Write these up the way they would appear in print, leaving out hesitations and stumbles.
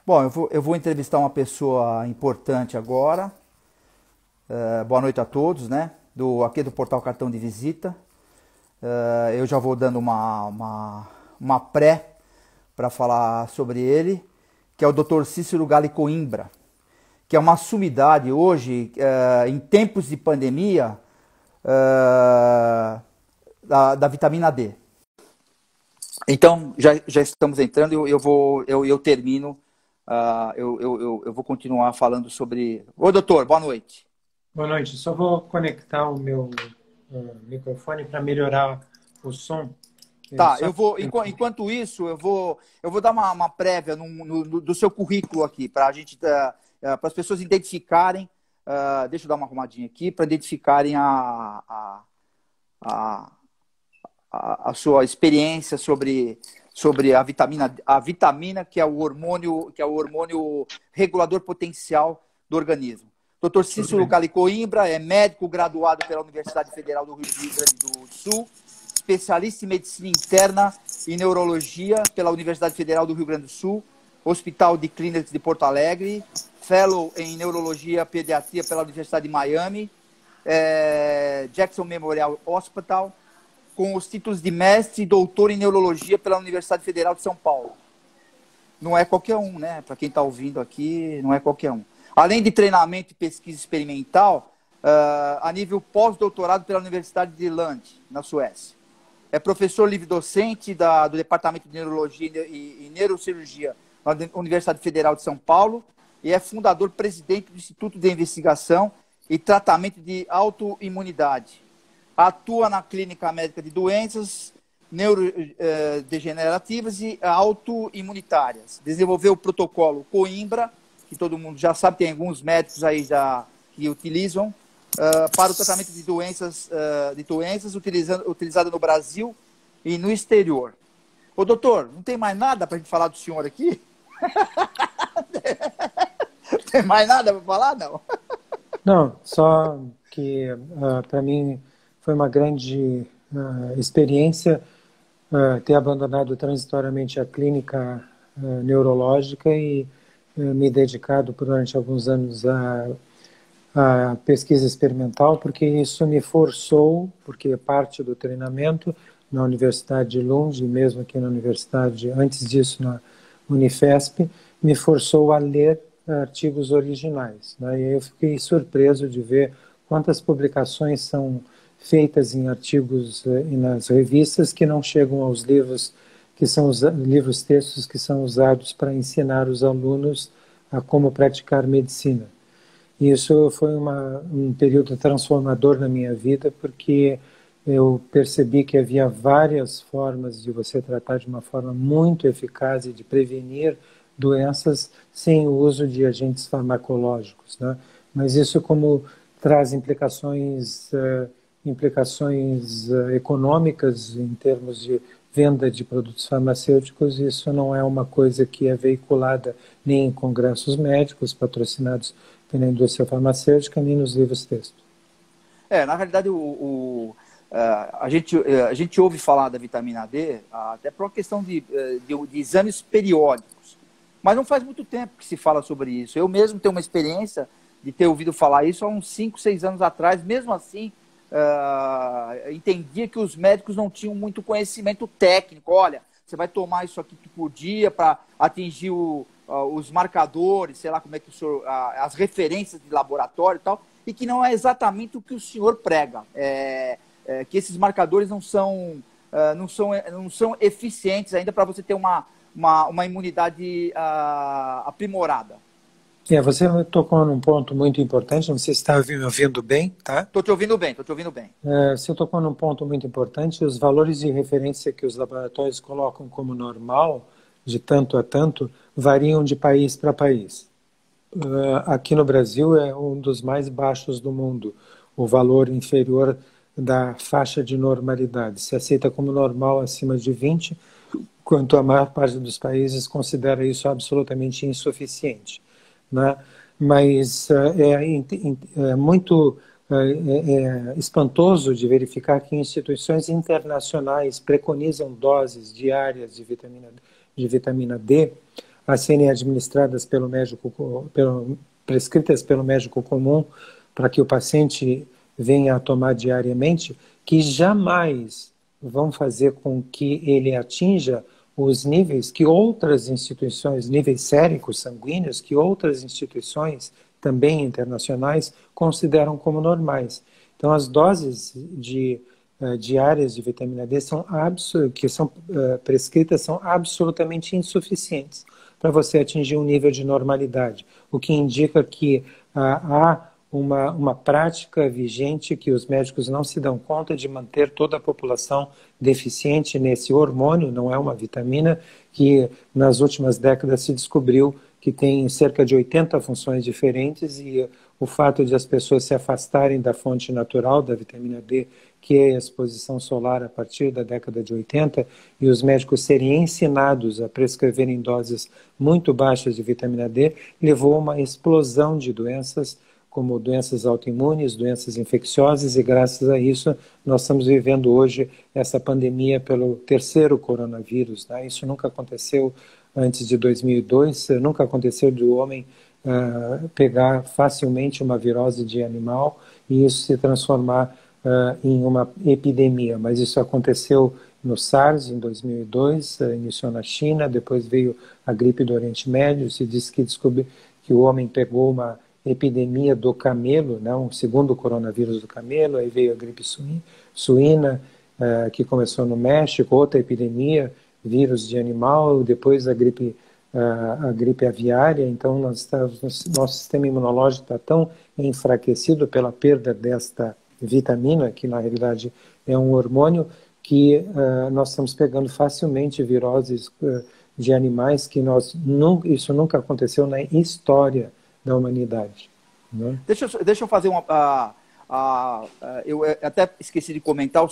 Bom, eu vou entrevistar uma pessoa importante agora. Boa noite a todos, né? Aqui do Portal Cartão de Visita. Eu já vou dando uma pré para falar sobre ele, que é o Dr. Cícero Gali Coimbra, que é uma sumidade hoje, em tempos de pandemia, da vitamina D. Então, já estamos entrando, eu termino, eu vou continuar falando sobre... Ô, doutor, boa noite. Boa noite. Só vou conectar o meu microfone para melhorar o som. Tá, enquanto isso, eu vou dar uma prévia do seu currículo aqui, para a gente, para as pessoas identificarem, deixa eu dar uma arrumadinha aqui, para identificarem a sua experiência sobre a vitamina, que é o hormônio regulador potencial do organismo. Dr. Cícero Gali Coimbra é médico graduado pela Universidade Federal do Rio Grande do Sul, especialista em medicina interna e neurologia pela Universidade Federal do Rio Grande do Sul, Hospital de Clínicas de Porto Alegre, fellow em neurologia e pediatria pela Universidade de Miami, Jackson Memorial Hospital, com os títulos de mestre e doutor em neurologia pela Universidade Federal de São Paulo. Não é qualquer um, né? Para quem está ouvindo aqui, não é qualquer um. Além de treinamento e pesquisa experimental, a nível pós-doutorado pela Universidade de Lund, na Suécia. É professor livre-docente do Departamento de Neurologia e Neurocirurgia na Universidade Federal de São Paulo e é fundador-presidente do Instituto de Investigação e Tratamento de Autoimunidade. Atua na clínica médica de doenças neurodegenerativas e autoimunitárias. Desenvolveu o protocolo Coimbra, que todo mundo já sabe, tem alguns médicos aí que utilizam, para o tratamento de doenças utilizado no Brasil e no exterior. Ô, doutor, não tem mais nada para a gente falar do senhor aqui? Tem mais nada para falar, não? Não, só que para mim foi uma grande experiência ter abandonado transitoriamente a clínica neurológica e me dedicado durante alguns anos a pesquisa experimental, porque isso me forçou, porque parte do treinamento na Universidade de Lund, e mesmo aqui na Universidade, antes disso na Unifesp, me forçou a ler artigos originais, né? E eu fiquei surpreso de ver quantas publicações são feitas em artigos e nas revistas que não chegam aos livros, que são os livros-textos que são usados para ensinar os alunos a como praticar medicina. E isso foi um período transformador na minha vida, porque eu percebi que havia várias formas de você tratar de uma forma muito eficaz e de prevenir doenças sem o uso de agentes farmacológicos, né? Mas isso, como traz implicações econômicas em termos de venda de produtos farmacêuticos, isso não é uma coisa que é veiculada nem em congressos médicos patrocinados pela indústria farmacêutica, nem nos livros-textos. Na realidade, a gente ouve falar da vitamina D até por uma questão de exames periódicos, mas não faz muito tempo que se fala sobre isso. Eu mesmo tenho uma experiência de ter ouvido falar isso há uns 5, 6 anos atrás. Mesmo assim, entendia que os médicos não tinham muito conhecimento técnico. Olha, você vai tomar isso aqui por dia para atingir os marcadores, sei lá como é que as referências de laboratório e tal, e que não é exatamente o que o senhor prega. Que esses marcadores não são eficientes ainda para você ter uma imunidade aprimorada. Você tocou num ponto muito importante, não sei se está me ouvindo bem, tá? Estou te ouvindo bem. Você tocou num ponto muito importante, os valores de referência que os laboratórios colocam como normal, de tanto a tanto, variam de país para país. Aqui no Brasil é um dos mais baixos do mundo, o valor inferior da faixa de normalidade. Se aceita como normal acima de 20, enquanto a maior parte dos países considera isso absolutamente insuficiente, né? Mas é muito espantoso de verificar que instituições internacionais preconizam doses diárias de vitamina D a serem administradas prescritas pelo médico comum para que o paciente venha a tomar diariamente, que jamais vão fazer com que ele atinja os níveis que outras instituições, níveis séricos, sanguíneos, que outras instituições também internacionais consideram como normais. Então, as doses diárias de vitamina D que são prescritas são absolutamente insuficientes para você atingir um nível de normalidade, o que indica que há uma prática vigente que os médicos não se dão conta de manter toda a população deficiente nesse hormônio, não é uma vitamina, que nas últimas décadas se descobriu que tem cerca de 80 funções diferentes, e o fato de as pessoas se afastarem da fonte natural da vitamina D, que é a exposição solar a partir da década de 80, e os médicos serem ensinados a prescreverem doses muito baixas de vitamina D, levou a uma explosão de doenças, como doenças autoimunes, doenças infecciosas, e graças a isso nós estamos vivendo hoje essa pandemia pelo terceiro coronavírus, né? Isso nunca aconteceu antes de 2002, nunca aconteceu de o homem pegar facilmente uma virose de animal e isso se transformar em uma epidemia, mas isso aconteceu no SARS em 2002, iniciou na China, depois veio a gripe do Oriente Médio, se disse que descobriu que o homem pegou uma epidemia do camelo, né, um segundo coronavírus do camelo, aí veio a gripe suína, que começou no México, outra epidemia, vírus de animal, depois a gripe aviária. Então nosso sistema imunológico está tão enfraquecido pela perda desta vitamina, que na realidade é um hormônio, que nós estamos pegando facilmente viroses de animais, que isso nunca aconteceu na história da humanidade. Né? Deixa eu fazer uma... eu até esqueci de comentar,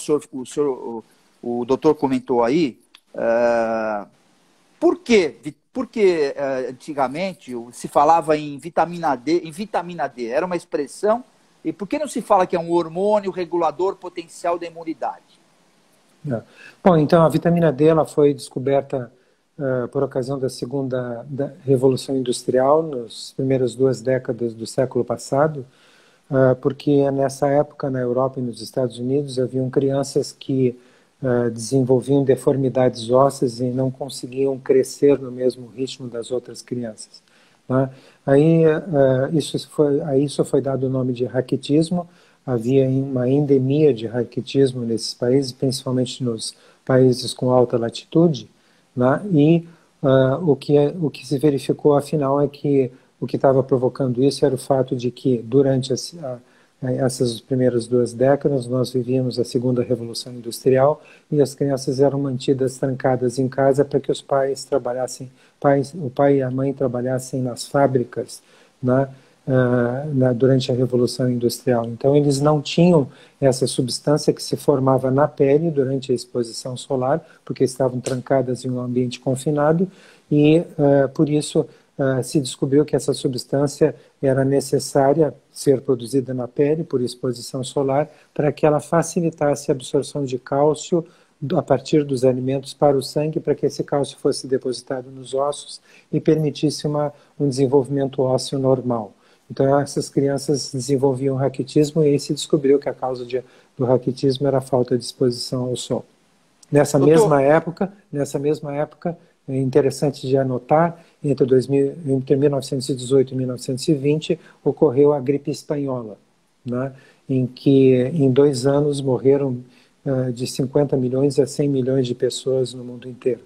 o doutor comentou aí, por que antigamente se falava em vitamina D, era uma expressão, e por que não se fala que é um hormônio regulador potencial da imunidade? Bom, então a vitamina D ela foi descoberta por ocasião da segunda Revolução Industrial, nas primeiras 2 décadas do século passado, porque nessa época na Europa e nos Estados Unidos haviam crianças que desenvolviam deformidades ósseas e não conseguiam crescer no mesmo ritmo das outras crianças. Né? Aí isso foi dado o nome de raquitismo. Havia uma endemia de raquitismo nesses países, principalmente nos países com alta latitude, né? E o que se verificou, afinal, é que o que estava provocando isso era o fato de que, durante essas primeiras 2 décadas, nós vivíamos a segunda Revolução Industrial e as crianças eram mantidas trancadas em casa para que os pais trabalhassem, o pai e a mãe trabalhassem nas fábricas, né? Durante a Revolução Industrial. Então, eles não tinham essa substância que se formava na pele durante a exposição solar, porque estavam trancadas em um ambiente confinado, e por isso se descobriu que essa substância era necessária ser produzida na pele por exposição solar para que ela facilitasse a absorção de cálcio a partir dos alimentos para o sangue, para que esse cálcio fosse depositado nos ossos e permitisse um desenvolvimento ósseo normal. Então, essas crianças desenvolviam raquitismo e aí se descobriu que a causa do raquitismo era a falta de exposição ao sol. Nessa mesma época, é interessante de anotar, entre 1918 e 1920, ocorreu a gripe espanhola, né, em que em 2 anos morreram de 50 milhões a 100 milhões de pessoas no mundo inteiro.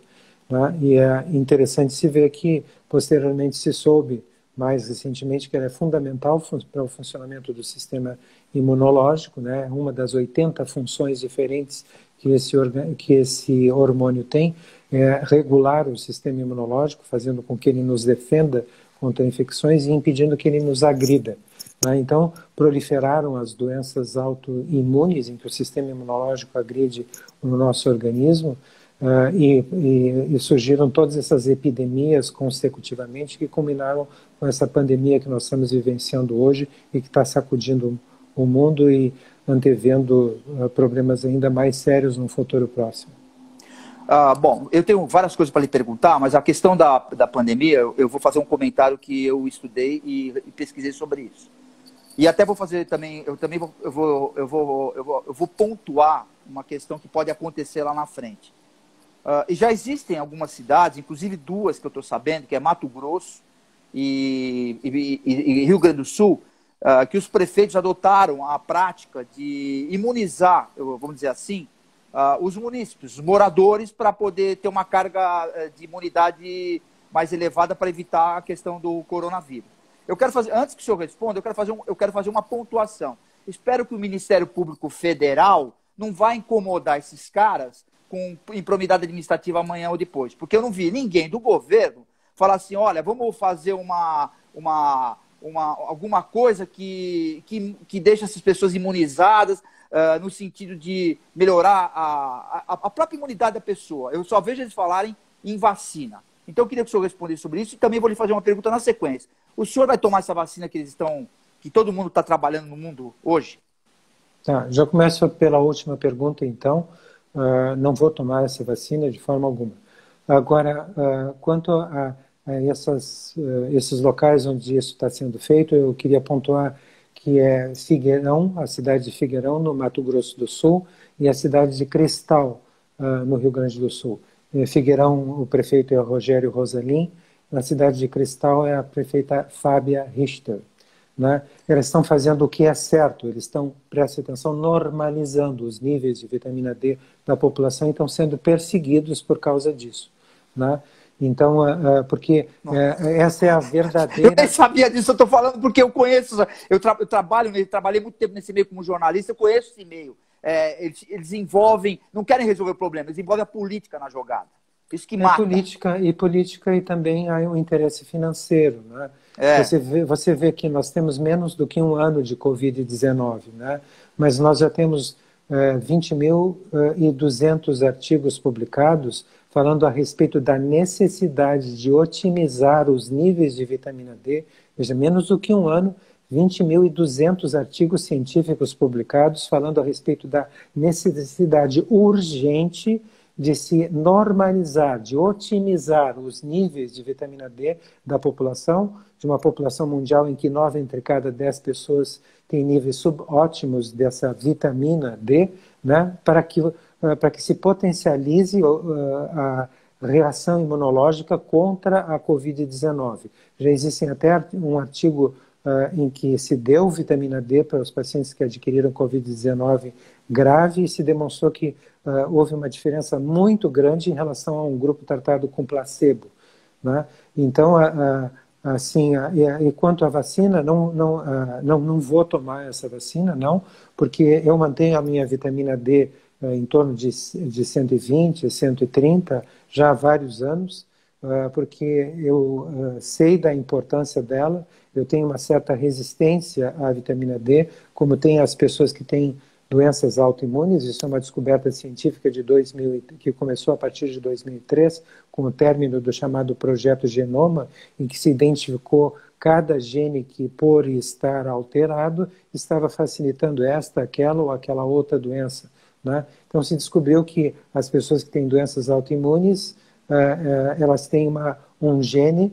Né, e é interessante se ver que, posteriormente, se soube mais recentemente que ela é fundamental para o funcionamento do sistema imunológico, né? Uma das 80 funções diferentes que esse hormônio tem é regular o sistema imunológico, fazendo com que ele nos defenda contra infecções e impedindo que ele nos agrida. Né? Então, proliferaram as doenças autoimunes, em que o sistema imunológico agride o nosso organismo, e surgiram todas essas epidemias consecutivamente que culminaram com essa pandemia que nós estamos vivenciando hoje e que está sacudindo o mundo e antevendo problemas ainda mais sérios no futuro próximo. Bom, eu tenho várias coisas para lhe perguntar, mas a questão da pandemia, eu vou fazer um comentário que eu estudei e pesquisei sobre isso. E até vou fazer também, eu vou pontuar uma questão que pode acontecer lá na frente. E já existem algumas cidades, inclusive duas que eu estou sabendo, que é Mato Grosso e Rio Grande do Sul, que os prefeitos adotaram a prática de imunizar, vamos dizer assim, os munícipes, os moradores, para poder ter uma carga de imunidade mais elevada para evitar a questão do coronavírus. Eu quero fazer, antes que o senhor responda, eu quero fazer uma pontuação. Espero que o Ministério Público Federal não vá incomodar esses caras com improbidade administrativa amanhã ou depois, porque eu não vi ninguém do governo falar assim, olha, vamos fazer alguma coisa que deixe essas pessoas imunizadas, no sentido de melhorar a própria imunidade da pessoa. Eu só vejo eles falarem em vacina. Então, eu queria que o senhor respondesse sobre isso e também vou lhe fazer uma pergunta na sequência. O senhor vai tomar essa vacina que todo mundo está trabalhando no mundo hoje? Tá, já começo pela última pergunta, então. Não vou tomar essa vacina de forma alguma. Agora, quanto a esses locais onde isso está sendo feito, eu queria pontuar que é Figueirão, a cidade de Figueirão, no Mato Grosso do Sul, e a cidade de Cristal, no Rio Grande do Sul. Em Figueirão, o prefeito é Rogério Rosalim, na cidade de Cristal é a prefeita Fábia Richter. Né? Eles estão fazendo o que é certo, eles estão, preste atenção, normalizando os níveis de vitamina D da população e estão sendo perseguidos por causa disso. Né? Então, porque essa é a verdadeira... Eu nem sabia disso, eu estou falando porque eu conheço, trabalhei muito tempo nesse meio como jornalista, eu conheço esse meio. Eles envolvem, não querem resolver o problema, eles envolvem a política na jogada. Isso que mata. Política e também há um interesse financeiro. Né? Você vê que nós temos menos do que um ano de Covid-19, né? Mas nós já temos 20.200 artigos publicados falando a respeito da necessidade de otimizar os níveis de vitamina D. Veja, menos do que um ano, 20.200 artigos científicos publicados falando a respeito da necessidade urgente de se normalizar, de otimizar os níveis de vitamina D da população, de uma população mundial em que 9 entre cada 10 pessoas têm níveis subótimos dessa vitamina D, né, para que se potencialize a reação imunológica contra a Covid-19. Já existe até um artigo em que se deu vitamina D para os pacientes que adquiriram Covid-19 grave e se demonstrou que houve uma diferença muito grande em relação a um grupo tratado com placebo. Né? Então, assim, e quanto à vacina, não vou tomar essa vacina, não, porque eu mantenho a minha vitamina D em torno de 120, 130 já há vários anos, porque eu sei da importância dela, eu tenho uma certa resistência à vitamina D, como tem as pessoas que têm doenças autoimunes. Isso é uma descoberta científica que começou a partir de 2003, com o término do chamado Projeto Genoma, em que se identificou cada gene que, por estar alterado, estava facilitando esta, aquela ou aquela outra doença. Né? Então se descobriu que as pessoas que têm doenças autoimunes, elas têm um gene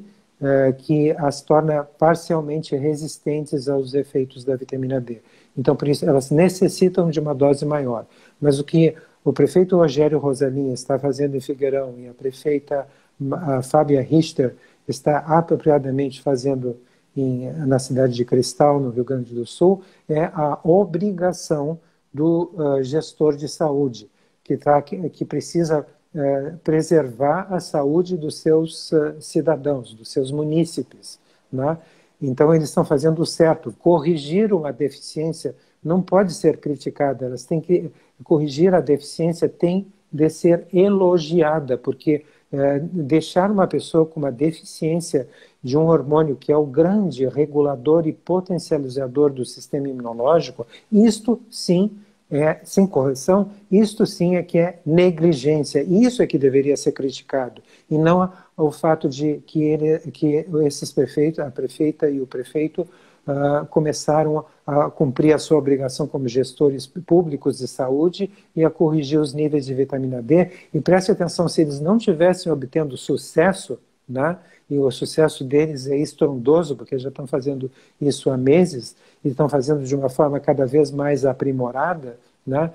que as torna parcialmente resistentes aos efeitos da vitamina D. Então, por isso, elas necessitam de uma dose maior. Mas o que o prefeito Rogério Rosalim está fazendo em Figueirão e a prefeita Fábia Richter está apropriadamente fazendo na cidade de Cristal, no Rio Grande do Sul, é a obrigação do gestor de saúde, que precisa preservar a saúde dos seus cidadãos, dos seus munícipes. Né? Então, eles estão fazendo o certo. Corrigir uma deficiência não pode ser criticada, elas têm que corrigir a deficiência, tem de ser elogiada, porque deixar uma pessoa com uma deficiência de um hormônio que é o grande regulador e potencializador do sistema imunológico, isto sim sem correção, isto sim é que é negligência. Isso é que deveria ser criticado, e não o fato de que esses prefeitos, a prefeita e o prefeito, começaram a cumprir a sua obrigação como gestores públicos de saúde e a corrigir os níveis de vitamina D. E preste atenção, se eles não tivessem obtendo sucesso, né, e o sucesso deles é estrondoso, porque já estão fazendo isso há meses, e estão fazendo de uma forma cada vez mais aprimorada, né?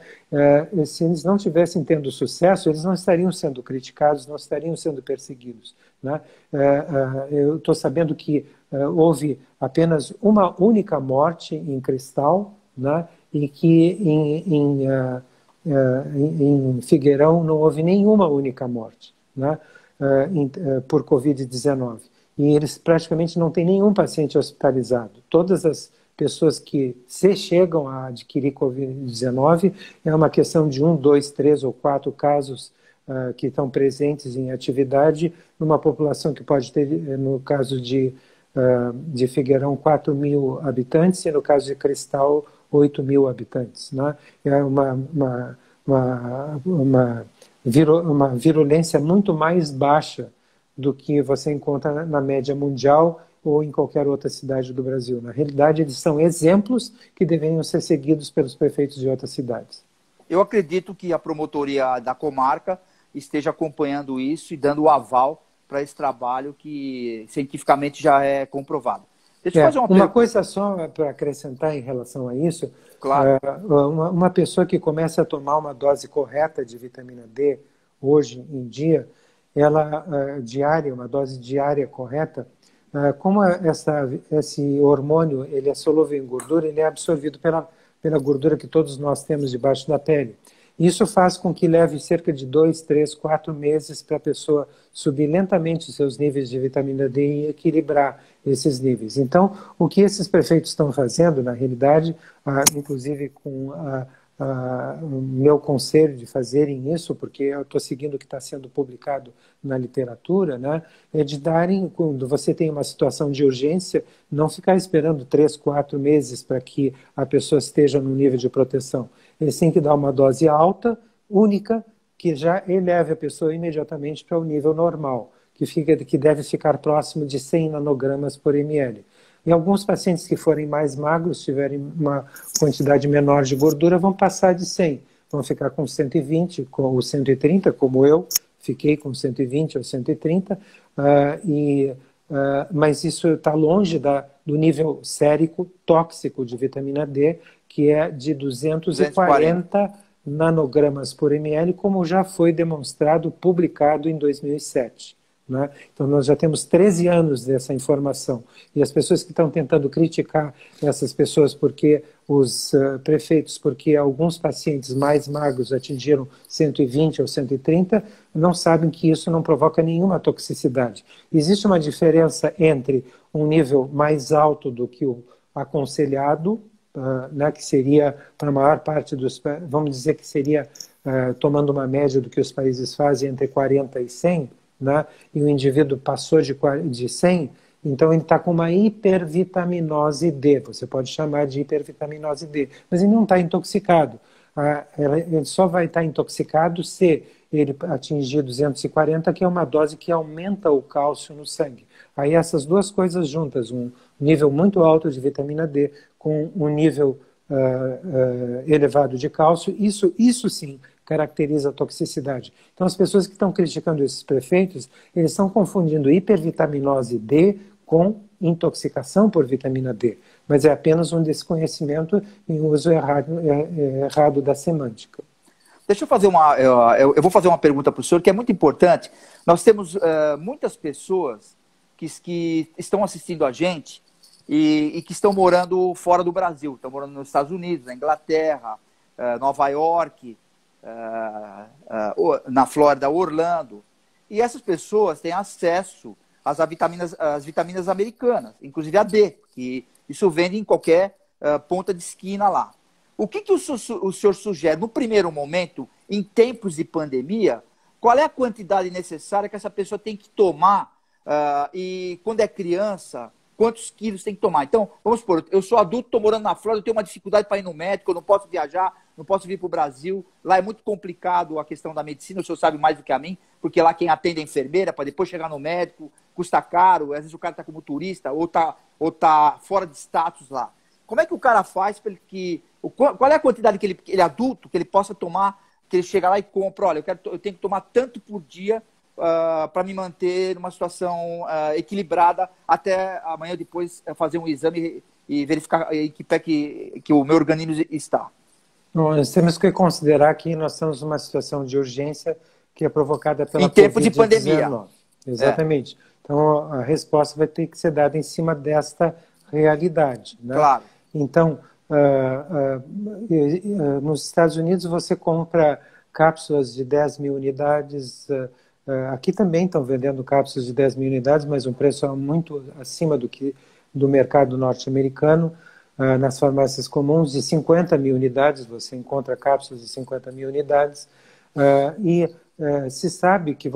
Se eles não tivessem tendo sucesso, eles não estariam sendo criticados, não estariam sendo perseguidos, né? Eu estou sabendo que houve apenas uma única morte em Cristal, né? E que em Figueirão não houve nenhuma única morte, né? Por Covid-19. E eles praticamente não têm nenhum paciente hospitalizado. Todas as pessoas que se chegam a adquirir Covid-19 é uma questão de 1, 2, 3 ou 4 casos que estão presentes em atividade numa população que pode ter, no caso de Figueirão, 4 mil habitantes e no caso de Cristal, 8 mil habitantes, né? É uma virulência muito mais baixa do que você encontra na média mundial ou em qualquer outra cidade do Brasil. Na realidade, eles são exemplos que deveriam ser seguidos pelos prefeitos de outras cidades. Eu acredito que a promotoria da comarca esteja acompanhando isso e dando o aval para esse trabalho que cientificamente já é comprovado. Deixa eu fazer uma coisa só para acrescentar em relação a isso. Claro. Uma pessoa que começa a tomar uma dose correta de vitamina D, hoje em dia, ela diária, uma dose diária correta, como esse hormônio ele é solúvel em gordura, ele é absorvido pela gordura que todos nós temos debaixo da pele. Isso faz com que leve cerca de 2, 3, 4 meses para a pessoa subir lentamente os seus níveis de vitamina D e equilibrar esses níveis. Então, o que esses prefeitos estão fazendo, na realidade, inclusive com o meu conselho de fazerem isso, porque eu estou seguindo o que está sendo publicado na literatura, né, é de darem, quando você tem uma situação de urgência, não ficar esperando 3, 4 meses para que a pessoa esteja no nível de proteção. Eles têm que dar uma dose alta, única, que já eleve a pessoa imediatamente para o nível normal, que deve ficar próximo de 100 nanogramas por ml. Em alguns pacientes que forem mais magros, tiverem uma quantidade menor de gordura, vão passar de 100, vão ficar com 120 ou 130, como eu fiquei com 120 ou 130, mas isso está longe do nível sérico tóxico de vitamina D, que é de 240 nanogramas por ml, como já foi demonstrado, publicado em 2007. Né? Então, nós já temos 13 anos dessa informação. E as pessoas que estão tentando criticar essas pessoas, porque os prefeitos, porque alguns pacientes mais magros atingiram 120 ou 130, não sabem que isso não provoca nenhuma toxicidade. Existe uma diferença entre um nível mais alto do que o aconselhado, né, que seria, para a maior parte dos, vamos dizer que seria, tomando uma média do que os países fazem, entre 40 e 100, né, e o indivíduo passou de 100, então ele está com uma hipervitaminose D, você pode chamar de hipervitaminose D, mas ele não está intoxicado. Ele só vai estar intoxicado se ele atingir 240, que é uma dose que aumenta o cálcio no sangue. Aí essas duas coisas juntas, um nível muito alto de vitamina D com um nível elevado de cálcio, isso sim caracteriza a toxicidade. Então as pessoas que estão criticando esses prefeitos, eles estão confundindo hipervitaminose D com intoxicação por vitamina D, mas é apenas um desconhecimento e um uso errado da semântica. Deixa eu fazer eu vou fazer uma pergunta para o senhor que é muito importante. Nós temos muitas pessoas que estão assistindo a gente e que estão morando fora do Brasil, estão morando nos Estados Unidos, na Inglaterra, Nova York, na Flórida, Orlando. E essas pessoas têm acesso às vitaminas americanas, inclusive a D, que isso vende em qualquer ponta de esquina lá. O que o senhor sugere, no primeiro momento, em tempos de pandemia, qual é a quantidade necessária que essa pessoa tem que tomar e quando é criança, quantos quilos tem que tomar? Então, vamos supor, eu sou adulto, estou morando na Flórida, eu tenho uma dificuldade para ir no médico, eu não posso viajar não posso vir para o Brasil. Lá é muito complicado a questão da medicina, o senhor sabe mais do que a mim, porque lá quem atende é a enfermeira, para depois chegar no médico, custa caro, às vezes o cara está como turista ou tá fora de status lá. Como é que o cara faz para qual é a quantidade que ele adulto, que ele possa tomar, que ele chega lá e compra, olha, eu tenho que tomar tanto por dia para me manter numa situação equilibrada até amanhã depois fazer um exame e verificar em que pé que o meu organismo está. Bom, nós temos que considerar que nós estamos numa situação de urgência que é provocada pela Em tempo de pandemia. Exatamente. Então, a resposta vai ter que ser dada em cima desta realidade, né? Claro. Então, nos Estados Unidos você compra cápsulas de 10 mil unidades. Aqui também estão vendendo cápsulas de 10 mil unidades, mas um preço muito acima do mercado norte-americano. Nas farmácias comuns, de 50 mil unidades, você encontra cápsulas de 50 mil unidades. Se sabe que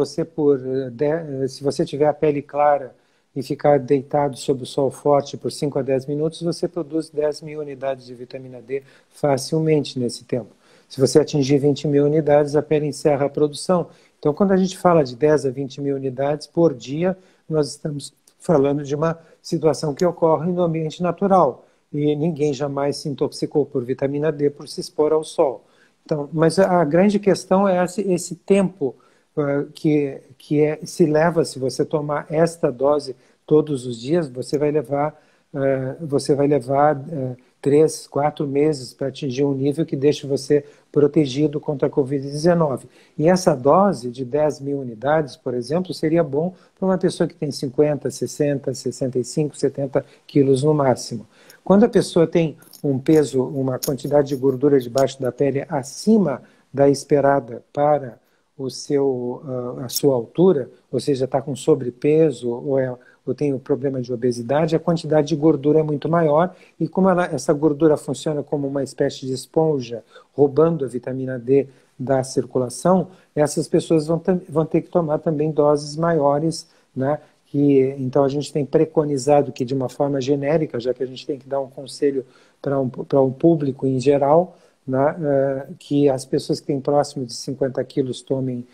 se você tiver a pele clara e ficar deitado sob o sol forte por 5 a 10 minutos, você produz 10 mil unidades de vitamina D facilmente nesse tempo. Se você atingir 20 mil unidades, a pele encerra a produção. Então, quando a gente fala de 10 a 20 mil unidades por dia, nós estamos falando de uma situação que ocorre no ambiente natural. E ninguém jamais se intoxicou por vitamina D por se expor ao sol. Então, mas a grande questão é esse tempo se leva, se você tomar esta dose todos os dias, você vai levar 3, 4 meses para atingir um nível que deixe você protegido contra a Covid-19. E essa dose de 10 mil unidades, por exemplo, seria bom para uma pessoa que tem 50, 60, 65, 70 quilos no máximo. Quando a pessoa tem um peso, uma quantidade de gordura debaixo da pele acima da esperada para a sua altura, ou seja, está com sobrepeso ou tem um problema de obesidade, a quantidade de gordura é muito maior e como essa gordura funciona como uma espécie de esponja, roubando a vitamina D da circulação, essas pessoas vão ter que tomar também doses maiores, né? Então a gente tem preconizado que de uma forma genérica, já que a gente tem que dar um conselho para um público em geral, né, que as pessoas que têm próximo de 50 quilos tomem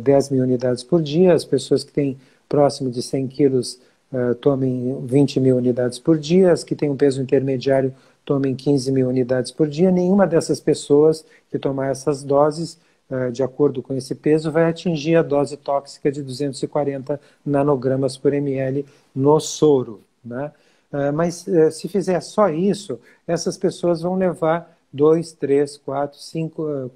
10 mil unidades por dia, as pessoas que têm próximo de 100 quilos tomem 20 mil unidades por dia, as que têm um peso intermediário tomem 15 mil unidades por dia. Nenhuma dessas pessoas que tomar essas doses, de acordo com esse peso, vai atingir a dose tóxica de 240 nanogramas por ml no soro, né? Mas se fizer só isso, essas pessoas vão levar 2, 3, 4, 5,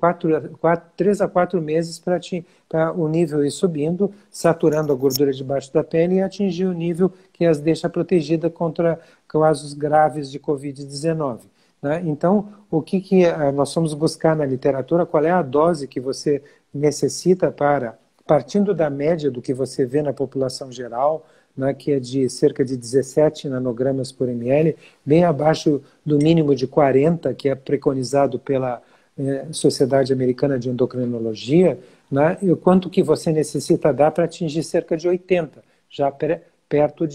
3 a 4 meses para o nível ir subindo, saturando a gordura debaixo da pele e atingir o nível que as deixa protegida contra casos graves de Covid-19. Né? Então, o que nós vamos buscar na literatura? Qual é a dose que você necessita partindo da média do que você vê na população geral, né, que é de cerca de 17 nanogramas por ml, bem abaixo do mínimo de 40, que é preconizado pela Sociedade Americana de Endocrinologia, né, e o quanto que você necessita dar para atingir cerca de 80, já perto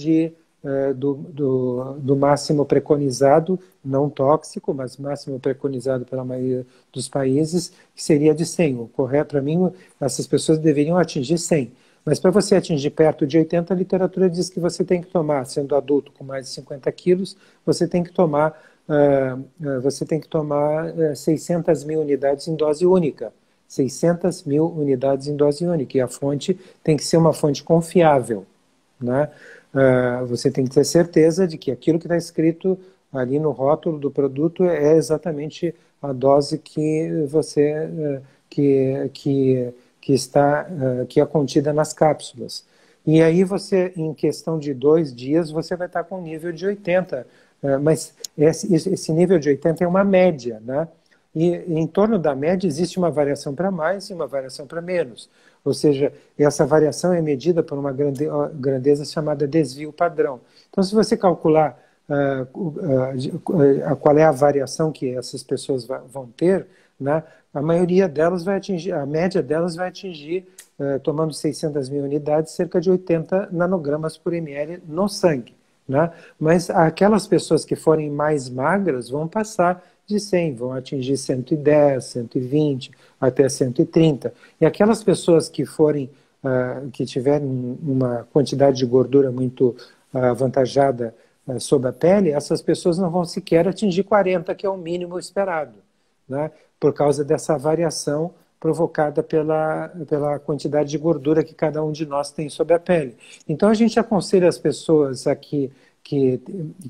do máximo preconizado, não tóxico, mas máximo preconizado pela maioria dos países, que seria de 100. O correto, para mim, essas pessoas deveriam atingir 100. Mas para você atingir perto de 80, a literatura diz que você tem que tomar, sendo adulto com mais de 50 quilos, você tem que tomar 600 mil unidades em dose única. 600 mil unidades em dose única. E a fonte tem que ser uma fonte confiável, né? Você tem que ter certeza de que aquilo que está escrito ali no rótulo do produto é exatamente a dose que você que é contida nas cápsulas. E aí você, em questão de 2 dias, você vai estar com um nível de 80. Mas esse nível de 80 é uma média, né? E em torno da média existe uma variação para mais e uma variação para menos. Ou seja, essa variação é medida por uma grandeza chamada desvio padrão. Então, se você calcular qual é a variação que essas pessoas vão ter, né, a maioria delas vai atingir, a média delas vai atingir, tomando 600 mil unidades, cerca de 80 nanogramas por ml no sangue, né? Mas aquelas pessoas que forem mais magras vão passar de 100, vão atingir 110, 120, até 130. E aquelas pessoas que forem, que tiverem uma quantidade de gordura muito avantajada sobre a pele, essas pessoas não vão sequer atingir 40, que é o mínimo esperado, né? Por causa dessa variação provocada pela quantidade de gordura que cada um de nós tem sobre a pele. Então a gente aconselha as pessoas aqui que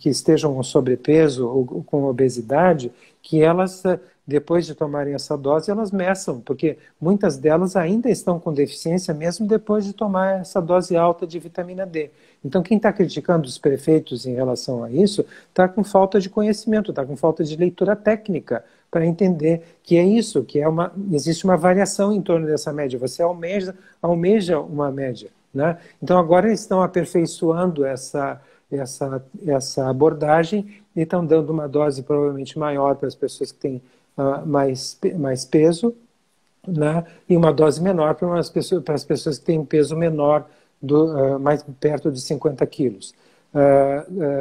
estejam com sobrepeso ou com obesidade, que elas, depois de tomarem essa dose, elas meçam, porque muitas delas ainda estão com deficiência mesmo depois de tomar essa dose alta de vitamina D. Então quem está criticando os prefeitos em relação a isso está com falta de conhecimento, está com falta de leitura técnica para entender que é isso, que existe uma variação em torno dessa média. Você almeja uma média, né? Então agora eles estão aperfeiçoando essa abordagem e estão dando uma dose provavelmente maior para as pessoas que têm mais peso, né? E uma dose menor para as pessoas que têm peso menor, mais perto de 50 quilos.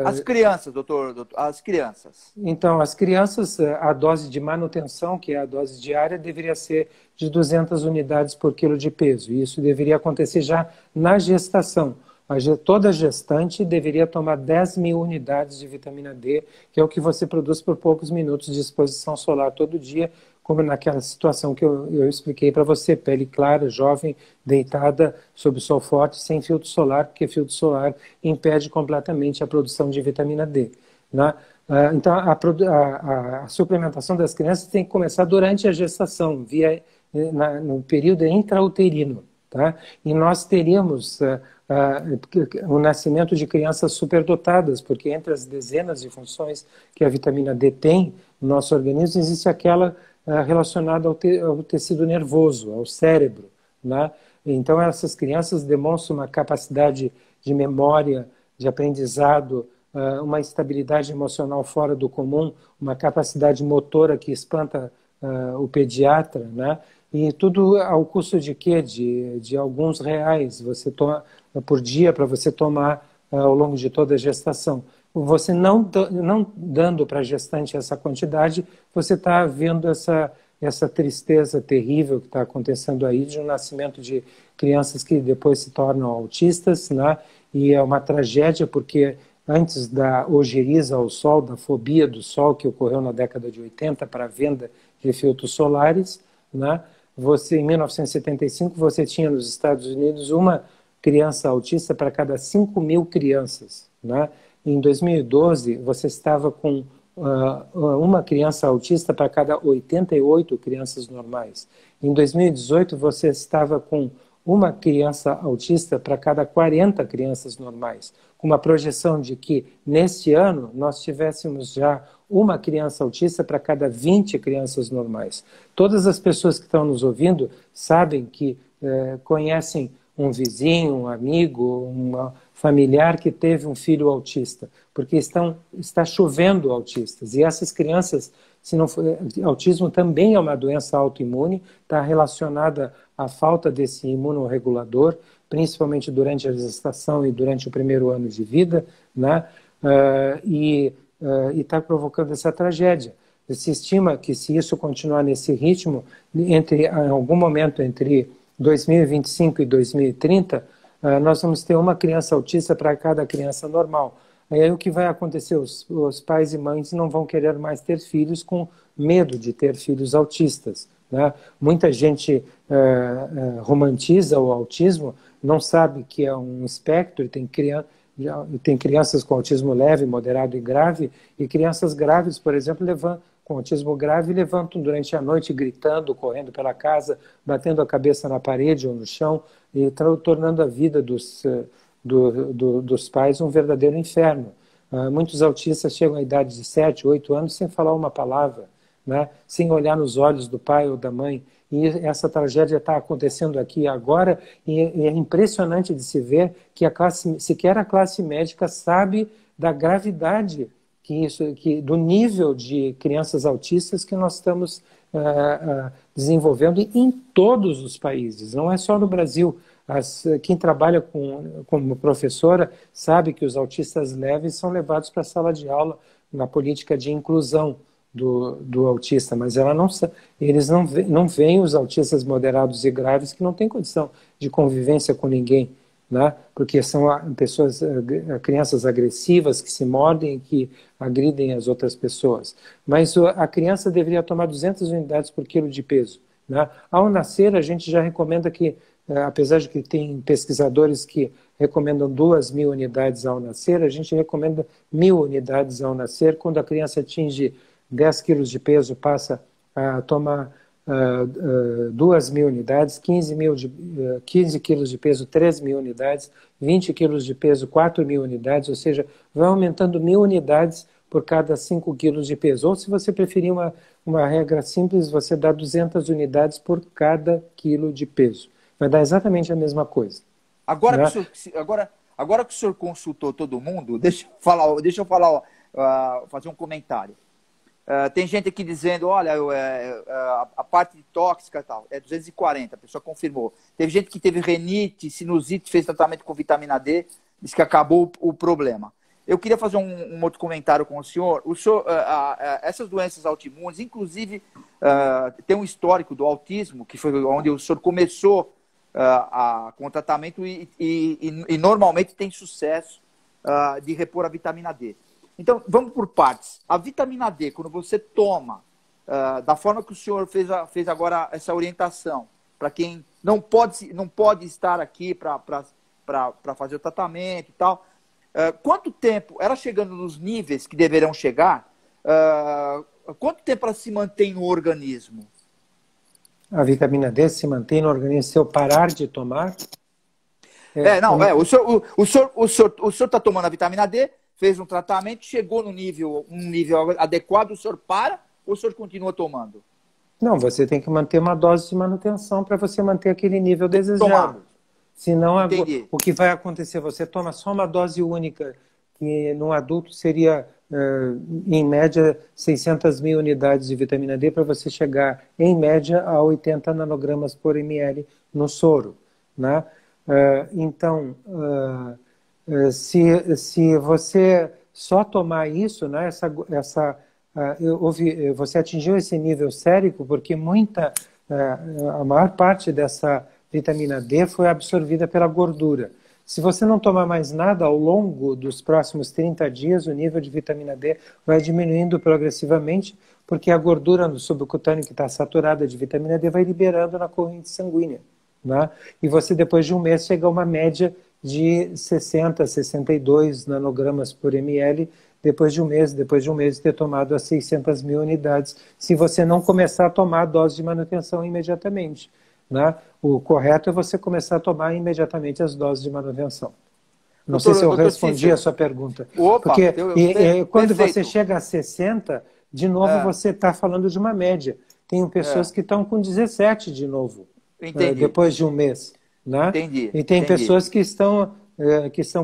As crianças, doutor, as crianças. Então, as crianças, a dose de manutenção, que é a dose diária, deveria ser de 200 unidades por quilo de peso. E isso deveria acontecer já na gestação. Toda gestante deveria tomar 10.000 unidades de vitamina D, que é o que você produz por poucos minutos de exposição solar todo dia, como naquela situação que eu expliquei para você, pele clara, jovem, deitada sob o sol forte, sem filtro solar, porque filtro solar impede completamente a produção de vitamina D, né? Então, a suplementação das crianças tem que começar durante a gestação, no período intrauterino, tá? E nós teríamos o nascimento de crianças superdotadas, porque entre as dezenas de funções que a vitamina D tem no nosso organismo, existe aquela relacionada ao tecido nervoso, ao cérebro, né? Então essas crianças demonstram uma capacidade de memória, de aprendizado, uma estabilidade emocional fora do comum, uma capacidade motora que espanta o pediatra, né? E tudo ao custo de quê? De alguns reais você toma por dia para você tomar ao longo de toda a gestação. Você não dando para a gestante essa quantidade, você está vendo essa tristeza terrível que está acontecendo aí de um nascimento de crianças que depois se tornam autistas, né? E é uma tragédia porque antes da ojeriza ao sol, da fobia do sol que ocorreu na década de 80 para a venda de filtros solares, né? Em 1975, você tinha nos Estados Unidos uma criança autista para cada 5.000 crianças, né? Em 2012, você estava com uma criança autista para cada 88 crianças normais. Em 2018, você estava com uma criança autista para cada 40 crianças normais, com uma projeção de que, neste ano, nós tivéssemos já uma criança autista para cada 20 crianças normais. Todas as pessoas que estão nos ouvindo sabem que conhecem um vizinho, um amigo, um familiar que teve um filho autista, porque está chovendo autistas. E essas crianças, se não for, autismo também é uma doença autoimune, está relacionada à falta desse imunorregulador, principalmente durante a gestação e durante o primeiro ano de vida, né? E está provocando essa tragédia. Se estima que, se isso continuar nesse ritmo, em algum momento entre 2025 e 2030, nós vamos ter uma criança autista para cada criança normal. Aí o que vai acontecer? Os pais e mães não vão querer mais ter filhos com medo de ter filhos autistas, né? Muita gente romantiza o autismo, não sabe que é um espectro, tem crianças com autismo leve, moderado e grave, e crianças graves, por exemplo, com autismo grave, levantam durante a noite gritando, correndo pela casa, batendo a cabeça na parede ou no chão, e tornando a vida dos pais um verdadeiro inferno. Muitos autistas chegam à idade de 7, 8 anos sem falar uma palavra, né? Sem olhar nos olhos do pai ou da mãe. E essa tragédia está acontecendo aqui agora, e é impressionante de se ver que sequer a classe médica sabe da gravidade do nível de crianças autistas que nós estamos desenvolvendo em todos os países, não é só no Brasil. Quem trabalha como professora sabe que os autistas leves são levados para a sala de aula na política de inclusão do autista, mas eles não veem os autistas moderados e graves que não têm condição de convivência com ninguém, né? Porque são crianças agressivas que se mordem e que agridem as outras pessoas. Mas a criança deveria tomar 200 unidades por quilo de peso, né? Ao nascer, a gente já recomenda que, apesar de que tem pesquisadores que recomendam 2.000 unidades ao nascer, a gente recomenda 1.000 unidades ao nascer. Quando a criança atinge 10 quilos de peso, passa a tomar 2.000 unidades, 15 quilos de peso, 3.000 unidades, 20 quilos de peso, 4.000 unidades, ou seja, vai aumentando 1.000 unidades por cada 5 quilos de peso. Ou, se você preferir uma regra simples, você dá 200 unidades por cada quilo de peso. Vai dar exatamente a mesma coisa. Agora, né? Agora que o senhor consultou todo mundo, deixa eu falar, fazer um comentário. Tem gente aqui dizendo, olha, a parte tóxica tal, é 240, a pessoa confirmou. Teve gente que teve renite, sinusite, fez tratamento com vitamina D, disse que acabou o problema. Eu queria fazer um outro comentário com o senhor. Essas doenças autoimunes, inclusive, tem um histórico do autismo, que foi onde o senhor começou com o tratamento e normalmente tem sucesso de repor a vitamina D. Então, vamos por partes. A vitamina D, quando você toma, da forma que o senhor fez agora essa orientação, para quem não pode estar aqui para fazer o tratamento e tal, quanto tempo, ela chegando nos níveis que deverão chegar, quanto tempo ela se mantém no organismo? A vitamina D se mantém no organismo se eu parar de tomar? O senhor está tomando a vitamina D, fez um tratamento, chegou no nível adequado, o senhor para ou o senhor continua tomando? Não, você tem que manter uma dose de manutenção para você manter aquele nível desejado. Senão, o que vai acontecer? Você toma só uma dose única, que num adulto seria, em média, 600.000 unidades de vitamina D para você chegar, em média, a 80 nanogramas por ml no soro, né? Então, se você só tomar isso, né, você atingiu esse nível sérico porque a maior parte dessa vitamina D foi absorvida pela gordura. Se você não tomar mais nada ao longo dos próximos 30 dias, o nível de vitamina D vai diminuindo progressivamente, porque a gordura no subcutâneo que está saturada de vitamina D vai liberando na corrente sanguínea, né? E você, depois de um mês, chega a uma média de 60, 62 nanogramas por ml, depois de um mês de ter tomado as 600.000 unidades, se você não começar a tomar a dose de manutenção imediatamente, né? O correto é você começar a tomar imediatamente as doses de manutenção. Não sei se eu respondi a sua pergunta. Opa, porque quando perfeito. você chega a 60, de novo você está falando de uma média. Tem pessoas que estão com 17 de novo, depois de um mês, né? E tem pessoas que estão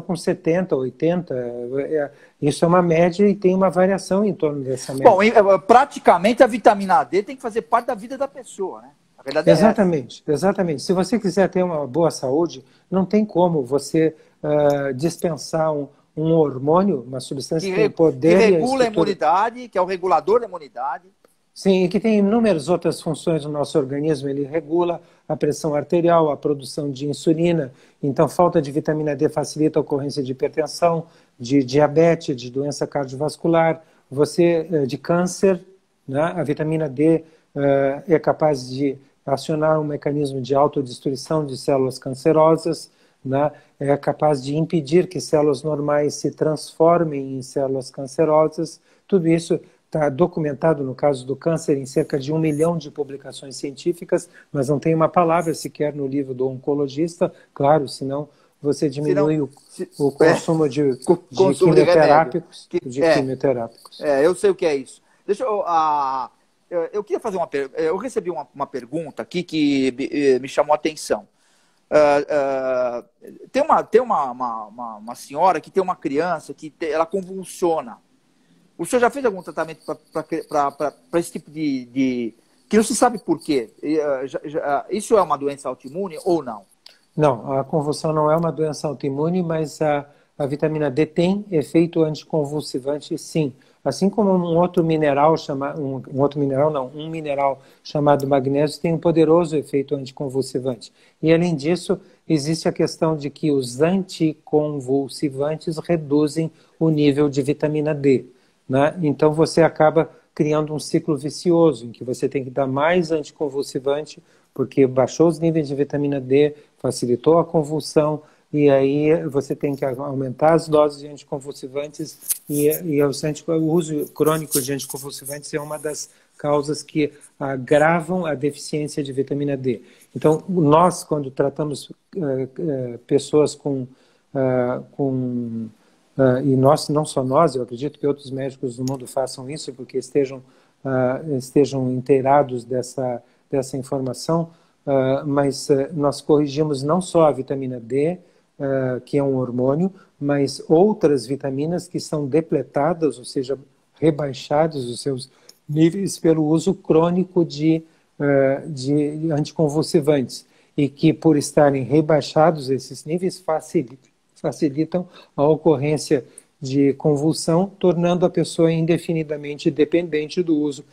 com 70, 80. Isso é uma média e tem uma variação em torno dessa média. Bom, praticamente a vitamina D tem que fazer parte da vida da pessoa, né? Exatamente. Se você quiser ter uma boa saúde, não tem como você dispensar um hormônio, uma substância que tem poder... Que regula a imunidade, que é o regulador da imunidade. Sim, e que tem inúmeras outras funções no nosso organismo. Ele regula a pressão arterial, a produção de insulina. Então, falta de vitamina D facilita a ocorrência de hipertensão, de diabetes, de doença cardiovascular, de câncer, né? A vitamina D é capaz de acionar um mecanismo de autodestruição de células cancerosas, né? É capaz de impedir que células normais se transformem em células cancerosas. Tudo isso está documentado no caso do câncer em cerca de 1 milhão de publicações científicas, mas não tem uma palavra sequer no livro do oncologista, claro, senão você diminui o consumo de quimioterápicos. Eu sei o que é isso. Eu queria fazer uma pergunta. Eu recebi uma pergunta aqui que me chamou a atenção. Tem uma senhora que tem uma criança que ela convulsiona. O senhor já fez algum tratamento para esse tipo de... que não se sabe por quê? Isso é uma doença autoimune ou não? Não, a convulsão não é uma doença autoimune, mas a vitamina D tem efeito anticonvulsivante, sim. Assim como um outro mineral um mineral chamado magnésio tem um poderoso efeito anticonvulsivante. E além disso, existe a questão de que os anticonvulsivantes reduzem o nível de vitamina D, né? Então você acaba criando um ciclo vicioso, em que você tem que dar mais anticonvulsivante, porque baixou os níveis de vitamina D, facilitou a convulsão, e aí você tem que aumentar as doses de anticonvulsivantes, o uso crônico de anticonvulsivantes é uma das causas que agravam a deficiência de vitamina D. Então, nós, quando tratamos pessoas e nós, não só nós, eu acredito que outros médicos do mundo façam isso, porque estejam inteirados dessa informação, mas nós corrigimos não só a vitamina D, que é um hormônio, mas outras vitaminas que são depletadas, ou seja, rebaixados os seus níveis pelo uso crônico de anticonvulsivantes, e que, por estarem rebaixados esses níveis, facilitam a ocorrência de convulsão, tornando a pessoa indefinidamente dependente do uso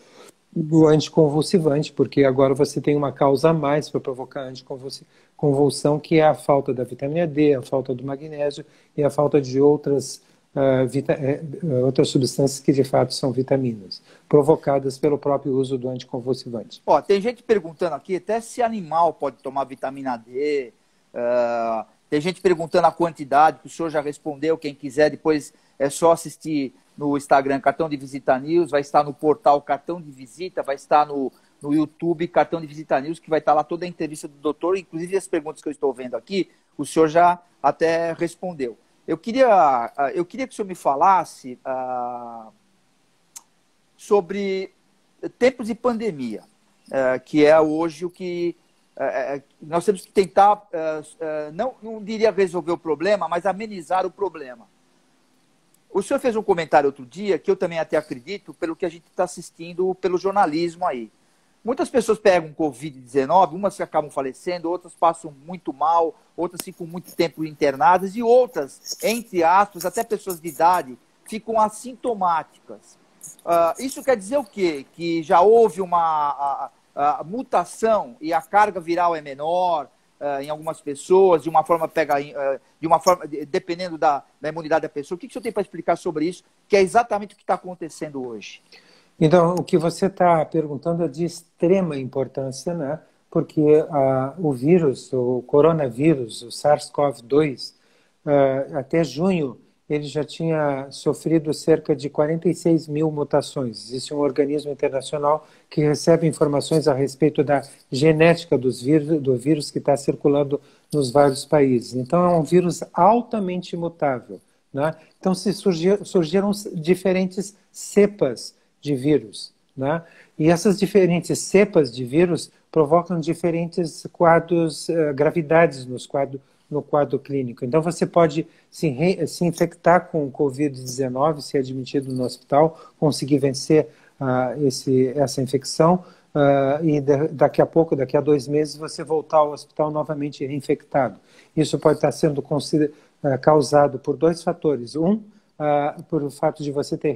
do anticonvulsivante, porque agora você tem uma causa a mais para provocar anticonvulsão, que é a falta da vitamina D, a falta do magnésio e a falta de outras substâncias que de fato são vitaminas, provocadas pelo próprio uso do anticonvulsivante. Ó, tem gente perguntando aqui até se animal pode tomar vitamina D, tem gente perguntando a quantidade, que o senhor já respondeu, quem quiser depois é só assistir no Instagram Cartão de Visita News, vai estar no portal Cartão de Visita, vai estar no YouTube Cartão de Visita News, que vai estar lá toda a entrevista do doutor, inclusive as perguntas que eu estou vendo aqui, o senhor já até respondeu. Eu queria que o senhor me falasse sobre tempos de pandemia, que é hoje o que nós temos que tentar, não diria resolver o problema, mas amenizar o problema. O senhor fez um comentário outro dia, que eu também até acredito, pelo que a gente está assistindo pelo jornalismo aí. Muitas pessoas pegam Covid-19, umas acabam falecendo, outras passam muito mal, outras ficam muito tempo internadas e outras, entre aspas, até pessoas de idade, ficam assintomáticas. Isso quer dizer o quê? Que já houve uma mutação e a carga viral é menor em algumas pessoas, dependendo da imunidade da pessoa. O que o senhor tem para explicar sobre isso, que é exatamente o que está acontecendo hoje? Então, o que você está perguntando é de extrema importância, né? Porque o vírus, o coronavírus, o SARS-CoV-2, até junho, ele já tinha sofrido cerca de 46 mil mutações. Existe um organismo internacional que recebe informações a respeito da genética do vírus que está circulando nos vários países. Então, é um vírus altamente mutável, né? Então, surgiram diferentes cepas de vírus, né? E essas diferentes cepas de vírus provocam diferentes quadros, gravidades no quadro clínico. Então, você pode se infectar com o Covid-19, ser admitido no hospital, conseguir vencer essa infecção, e daqui a pouco, daqui a 2 meses, você voltar ao hospital novamente reinfectado. Isso pode estar sendo causado por 2 fatores. Por o fato de você ter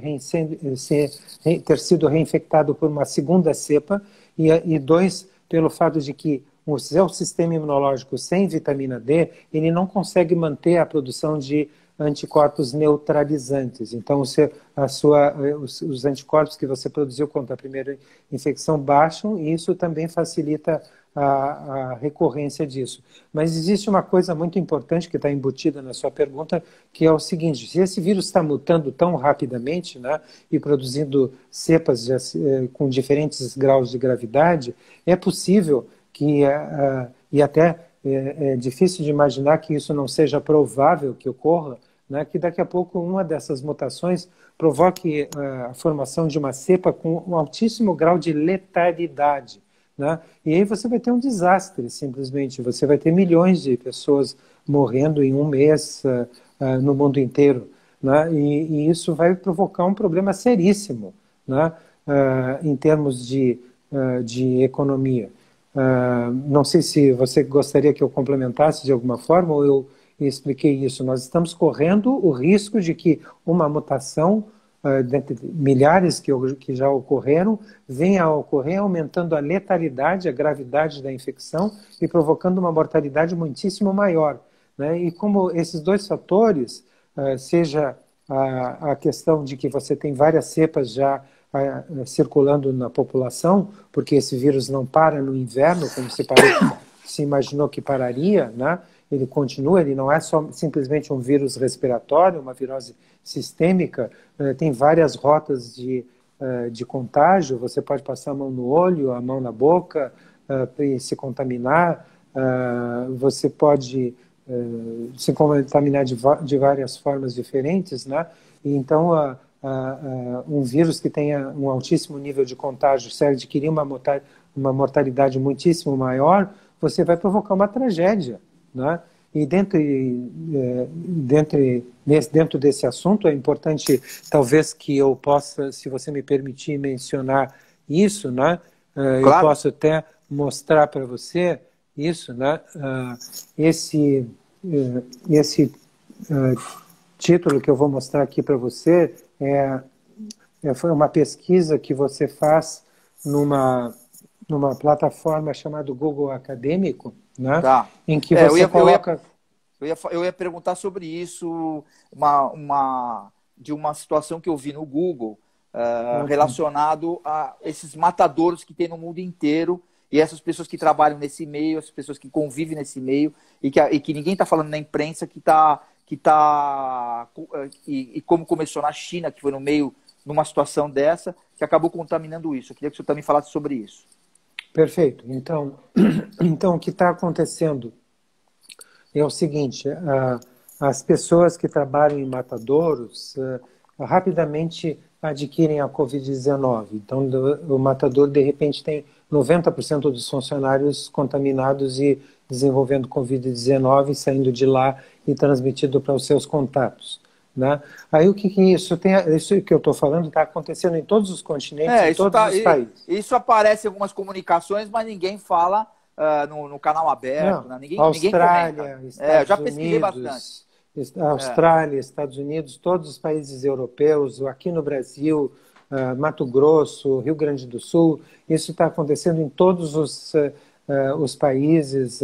sido reinfectado por uma segunda cepa, e 2, pelo fato de que o seu sistema imunológico sem vitamina D, ele não consegue manter a produção de anticorpos neutralizantes. Então, os anticorpos que você produziu contra a primeira infecção baixam, e isso também facilita a recorrência disso. Mas existe uma coisa muito importante que está embutida na sua pergunta, que é o seguinte: se esse vírus está mutando tão rapidamente, né, e produzindo cepas com diferentes graus de gravidade, é possível e até é difícil de imaginar que isso não seja provável que ocorra, né, que daqui a pouco uma dessas mutações provoque a formação de uma cepa com um altíssimo grau de letalidade, né? E aí você vai ter um desastre, simplesmente. Você vai ter milhões de pessoas morrendo em 1 mês no mundo inteiro, né? E isso vai provocar um problema seríssimo, né, em termos de economia. Não sei se você gostaria que eu complementasse de alguma forma, ou eu expliquei isso. Nós estamos correndo o risco de que uma mutação dentre milhares que já ocorreram, vêm a ocorrer aumentando a letalidade, a gravidade da infecção e provocando uma mortalidade muitíssimo maior, né? E como esses dois fatores, seja a questão de que você tem várias cepas já circulando na população, porque esse vírus não para no inverno, como se imaginou que pararia, né? Ele continua, ele não é só simplesmente um vírus respiratório, uma virose sistêmica, tem várias rotas de contágio, você pode passar a mão no olho, a mão na boca, e se contaminar, você pode se contaminar de várias formas diferentes, né? E então, um vírus que tenha um altíssimo nível de contágio, se adquirir uma mortalidade muitíssimo maior, você vai provocar uma tragédia, né? E dentro desse assunto é importante, talvez que eu possa, se você me permitir mencionar isso, né? Claro. Eu posso até mostrar para você isso, né? Esse título que eu vou mostrar aqui para você foi uma pesquisa que você faz numa plataforma chamada Google Acadêmico, né? Tá. Em que você coloca... Eu ia perguntar sobre isso, de uma situação que eu vi no Google, relacionado a esses matadouros que tem no mundo inteiro, e essas pessoas que trabalham nesse meio, essas pessoas que convivem nesse meio, e que ninguém está falando na imprensa, e como começou na China, que foi no meio, numa situação dessa, que acabou contaminando isso. Eu queria que o senhor também falasse sobre isso. Perfeito. Então o que está acontecendo é o seguinte: as pessoas que trabalham em matadouros rapidamente adquirem a Covid-19. Então, o matador, de repente, tem 90% dos funcionários contaminados e desenvolvendo Covid-19, saindo de lá e transmitido para os seus contatos, né? Aí o que isso tem? Isso que eu estou falando está acontecendo em todos os continentes, em todos os países. Isso aparece em algumas comunicações, mas ninguém fala no canal aberto. Não, né? Ninguém Austrália, Estados já pesquisei Unidos, bastante. Austrália, Estados Unidos, todos os países europeus, aqui no Brasil, Mato Grosso, Rio Grande do Sul, isso está acontecendo em todos os países,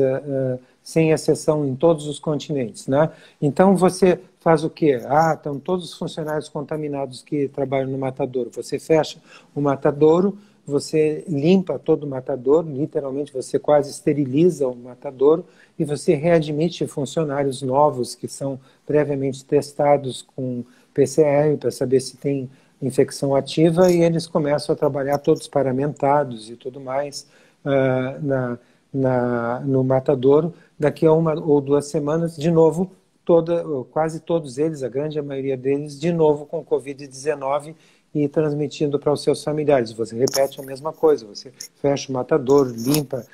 sem exceção, em todos os continentes, né? Então você faz o quê? Estão todos os funcionários contaminados que trabalham no matadouro. Você fecha o matadouro, você limpa todo o matadouro, literalmente você quase esteriliza o matadouro, e você readmite funcionários novos que são previamente testados com PCR para saber se tem infecção ativa, e eles começam a trabalhar todos paramentados e tudo mais no matadouro. Daqui a 1 ou 2 semanas, de novo, quase todos eles, a grande maioria deles, de novo com Covid-19 e transmitindo para os seus familiares. Você repete a mesma coisa, você fecha o matadouro, limpa,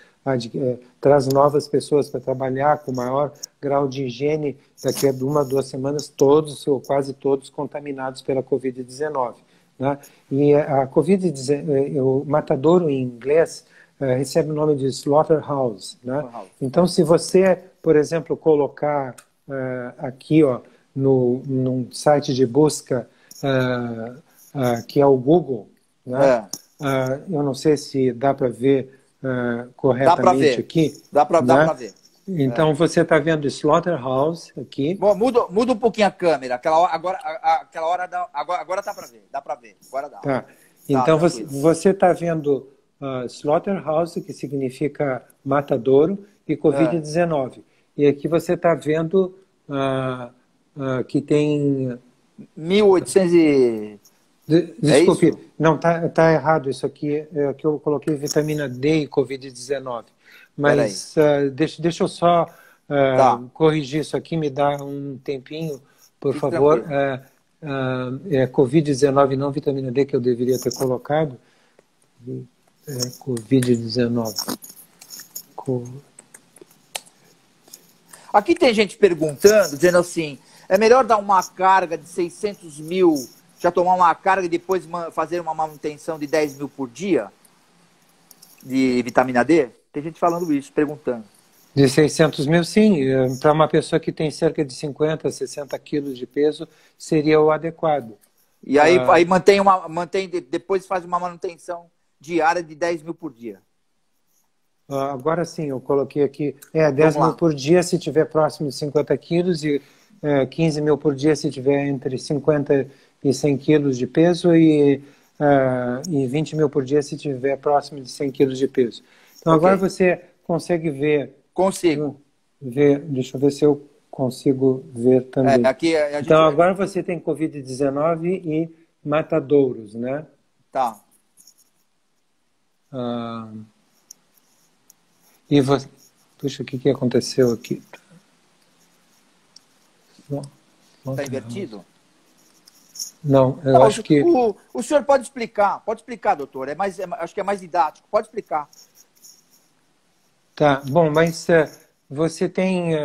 traz novas pessoas para trabalhar com maior grau de higiene. Daqui a 1 ou 2 semanas, todos ou quase todos contaminados pela Covid-19, né? E a Covid-19, o matadouro em inglês, recebe o nome de slaughterhouse, né? Então, se você, por exemplo, colocar aqui num site de busca que é o Google, né? Eu não sei se dá para ver corretamente aqui. Dá para ver. Então você está vendo Slaughterhouse aqui. Bom, muda um pouquinho a câmera. Aquela hora agora tá para ver. Dá para ver. Agora dá. Tá. Então você está vendo Slaughterhouse, que significa matadouro, e Covid-19. E aqui você está vendo que tem 1800 Desculpe, não, tá errado isso aqui, que eu coloquei vitamina D e Covid-19. Mas deixa eu só corrigir isso aqui, me dá um tempinho, por favor. Covid-19, não vitamina D, que eu deveria ter colocado. Covid-19. Aqui tem gente perguntando, dizendo assim, é melhor dar uma carga de 600 mil, já tomar uma carga e depois fazer uma manutenção de 10 mil por dia de vitamina D? Tem gente falando isso, perguntando. De 600 mil, sim. Para uma pessoa que tem cerca de 50, 60 quilos de peso, seria o adequado. E aí, depois faz uma manutenção diária de 10 mil por dia. Agora sim, eu coloquei aqui 10 mil por dia se tiver próximo de 50 quilos e 15 mil por dia se tiver entre 50 e 100 quilos de peso e 20 mil por dia se tiver próximo de 100 quilos de peso. Então agora você consegue ver... Consigo. Deixa eu ver se eu consigo ver também. Então agora você tem Covid-19 e matadouros, né? Tá. E você... Puxa, o que aconteceu aqui? Está invertido? Não, eu acho que... O senhor pode explicar, doutor. Acho que é mais didático. Pode explicar. Tá, bom, mas você tem...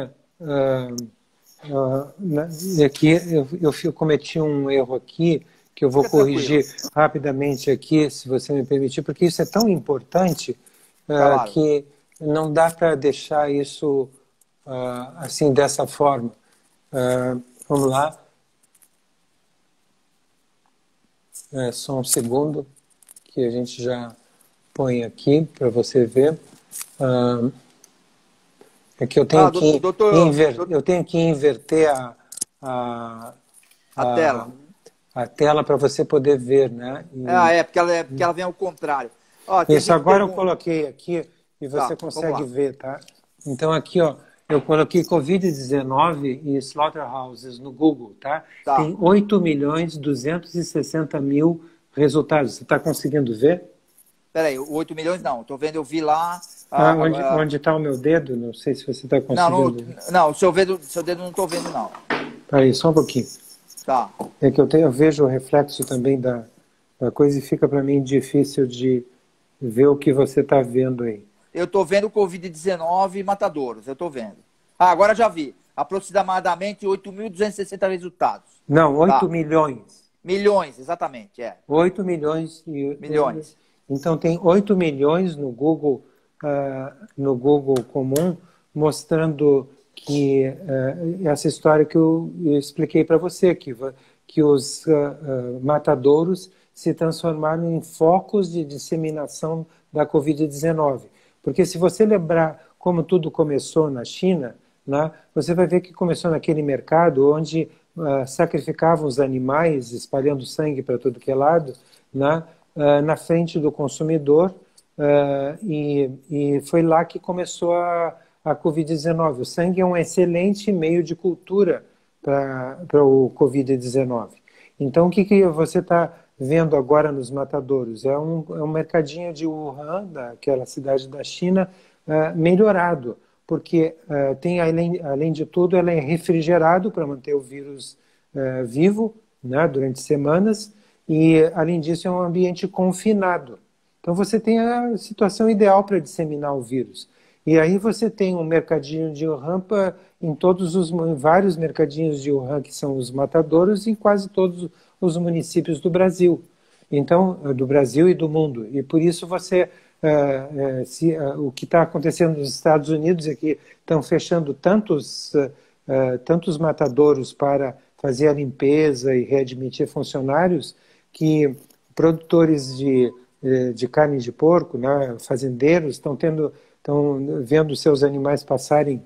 aqui, eu cometi um erro aqui, que eu vou corrigir rapidamente aqui, se você me permitir, porque isso é tão importante claro. que não dá para deixar isso assim, dessa forma. Vamos lá. Só um segundo, que a gente já põe aqui para você ver. É que eu tenho eu tenho que inverter a tela. A tela para você poder ver, né? Porque ela vem ao contrário. Isso, agora eu coloquei aqui e você consegue ver, tá? Então aqui, ó, eu coloquei Covid-19 e slaughterhouses no Google, tá? Tem 8.260.000 resultados. Você está conseguindo ver? Peraí, 8 milhões não. Tô vendo, eu vi lá... onde está o meu dedo? Não sei se você está conseguindo. Não, o seu dedo não estou vendo, não. Peraí, só um pouquinho. Tá. É que eu vejo o reflexo também da coisa e fica para mim difícil de ver o que você está vendo aí. Eu estou vendo Covid-19 e matadouros, eu estou vendo. Agora já vi. Aproximadamente 8.260 resultados. Não, 8 milhões. Milhões, exatamente, 8 milhões. Milhões. Então tem 8 milhões no Google comum, mostrando que essa história que eu expliquei para você, que os matadouros se transformaram em focos de disseminação da Covid-19. Porque se você lembrar como tudo começou na China, né, você vai ver que começou naquele mercado onde sacrificavam os animais, espalhando sangue para todo que é lado, né, na frente do consumidor, e foi lá que começou a Covid-19. O sangue é um excelente meio de cultura para o Covid-19. Então, o que você está vendo agora nos matadouros? É um mercadinho de Wuhan, daquela cidade da China, melhorado, porque tem, além de tudo, ele é refrigerado para manter o vírus vivo, né, durante semanas, e, além disso, é um ambiente confinado. Então, você tem a situação ideal para disseminar o vírus. E aí você tem um mercadinho de Wuhan em vários mercadinhos de Wuhan, que são os matadouros, em quase todos os municípios do Brasil. Então, do Brasil e do mundo. E por isso o que está acontecendo nos Estados Unidos é que estão fechando tantos matadouros para fazer a limpeza e readmitir funcionários, que produtores de carne de porco, né, fazendeiros, estão vendo seus animais passarem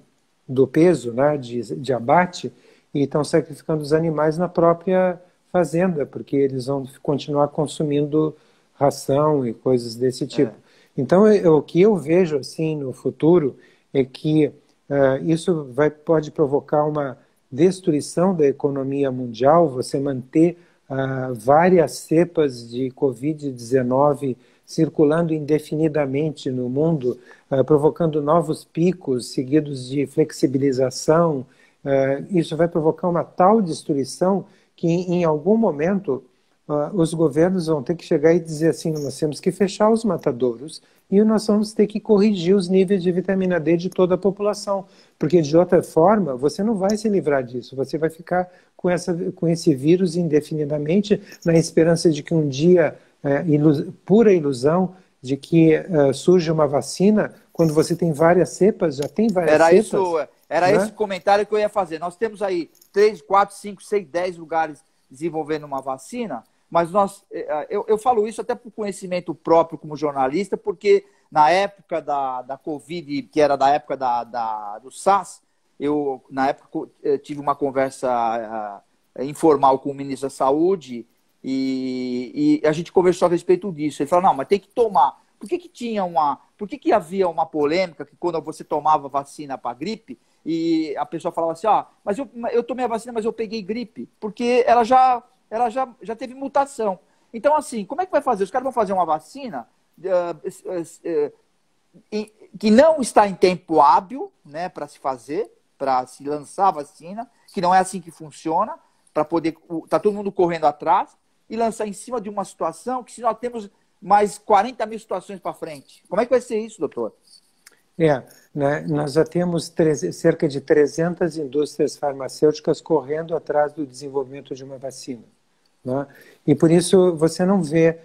do peso, né, de abate, e estão sacrificando os animais na própria fazenda, porque eles vão continuar consumindo ração e coisas desse tipo. Então, o que eu vejo assim no futuro é que isso pode provocar uma destruição da economia mundial, você manter várias cepas de Covid-19 circulando indefinidamente no mundo, provocando novos picos seguidos de flexibilização. Isso vai provocar uma tal destruição que, em algum momento, os governos vão ter que chegar e dizer assim: nós temos que fechar os matadouros e nós vamos ter que corrigir os níveis de vitamina D de toda a população, porque, de outra forma, você não vai se livrar disso, você vai ficar com esse vírus indefinidamente, na esperança de que um dia, pura ilusão, de que surge uma vacina, quando você tem várias cepas, já tem várias cepas. Era esse comentário que eu ia fazer. Nós temos aí 3, 4, 5, 6, 10 lugares desenvolvendo uma vacina, mas eu falo isso até por conhecimento próprio como jornalista, porque na época da Covid, que era da época do SARS, na época, tive uma conversa informal com o ministro da Saúde e a gente conversou a respeito disso. Ele falou, não, mas tem que tomar. Por que havia uma polêmica que quando você tomava vacina para gripe e a pessoa falava assim, mas eu tomei a vacina, mas eu peguei gripe, porque ela já teve mutação. Então, assim, como é que vai fazer? Os caras vão fazer uma vacina que não está em tempo hábil, né, para se fazer, para se lançar a vacina, que não é assim que funciona, para poder... Está todo mundo correndo atrás e lançar em cima de uma situação que se nós temos mais 40 mil situações para frente. Como é que vai ser isso, doutor? Né, nós já temos cerca de 300 indústrias farmacêuticas correndo atrás do desenvolvimento de uma vacina. Né? E por isso você não vê,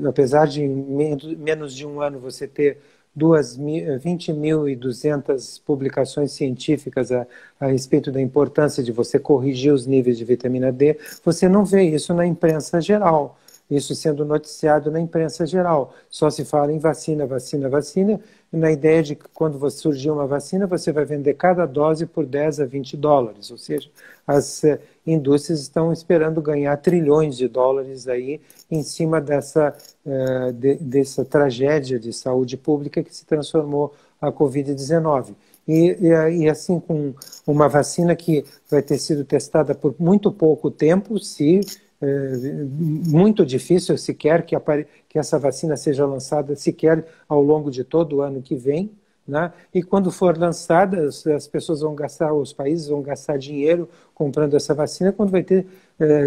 apesar de menos de um ano você ter 20.200 publicações científicas a respeito da importância de você corrigir os níveis de vitamina D, você não vê isso na imprensa geral. Isso sendo noticiado na imprensa geral. Só se fala em vacina, vacina, vacina, e na ideia de que quando surgir uma vacina, você vai vender cada dose por 10 a 20 dólares. Ou seja, as indústrias estão esperando ganhar trilhões de dólares aí em cima dessa tragédia de saúde pública que se transformou a Covid-19. E assim, com uma vacina que vai ter sido testada por muito pouco tempo, muito difícil sequer que essa vacina seja lançada sequer ao longo de todo o ano que vem, né? E quando for lançada, as pessoas vão gastar, os países vão gastar dinheiro comprando essa vacina, quando vai ter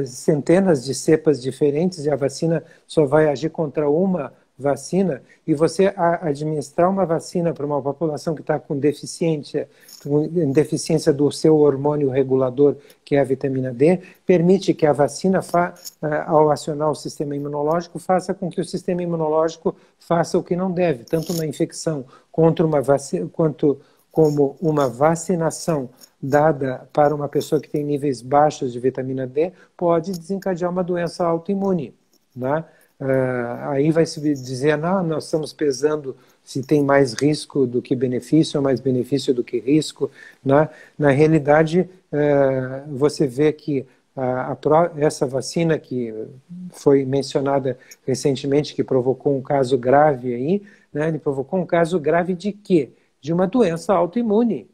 centenas de cepas diferentes e a vacina só vai agir contra uma vacina, e você administrar uma vacina para uma população que está com deficiência do seu hormônio regulador, que é a vitamina D, permite que a vacina, ao acionar o sistema imunológico, faça com que o sistema imunológico faça o que não deve, tanto na infecção quanto como uma vacinação dada para uma pessoa que tem níveis baixos de vitamina D, pode desencadear uma doença autoimune, né? Aí vai se dizer, não, nós estamos pesando se tem mais risco do que benefício, ou mais benefício do que risco, né? Na realidade, você vê que essa vacina que foi mencionada recentemente, que provocou um caso grave aí, né? Ele provocou um caso grave de quê? De uma doença autoimune,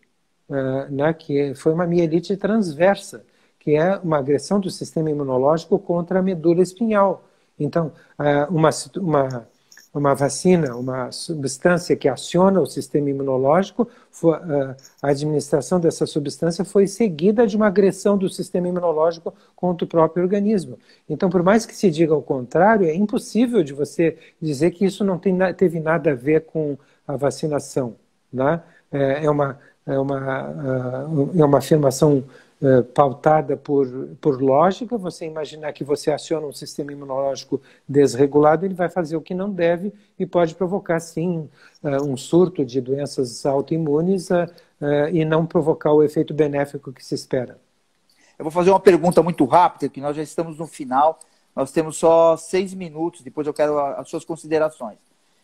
né? Que foi uma mielite transversa, que é uma agressão do sistema imunológico contra a medula espinhal. Então, uma vacina, uma substância que aciona o sistema imunológico, a administração dessa substância foi seguida de uma agressão do sistema imunológico contra o próprio organismo. Então, por mais que se diga o contrário, é impossível de você dizer que isso não teve nada a ver com a vacinação, né? É uma afirmação pautada por lógica. Você imaginar que você aciona um sistema imunológico desregulado, ele vai fazer o que não deve e pode provocar, sim, um surto de doenças autoimunes e não provocar o efeito benéfico que se espera. Eu vou fazer uma pergunta muito rápida, que nós já estamos no final, nós temos só 6 minutos, depois eu quero as suas considerações.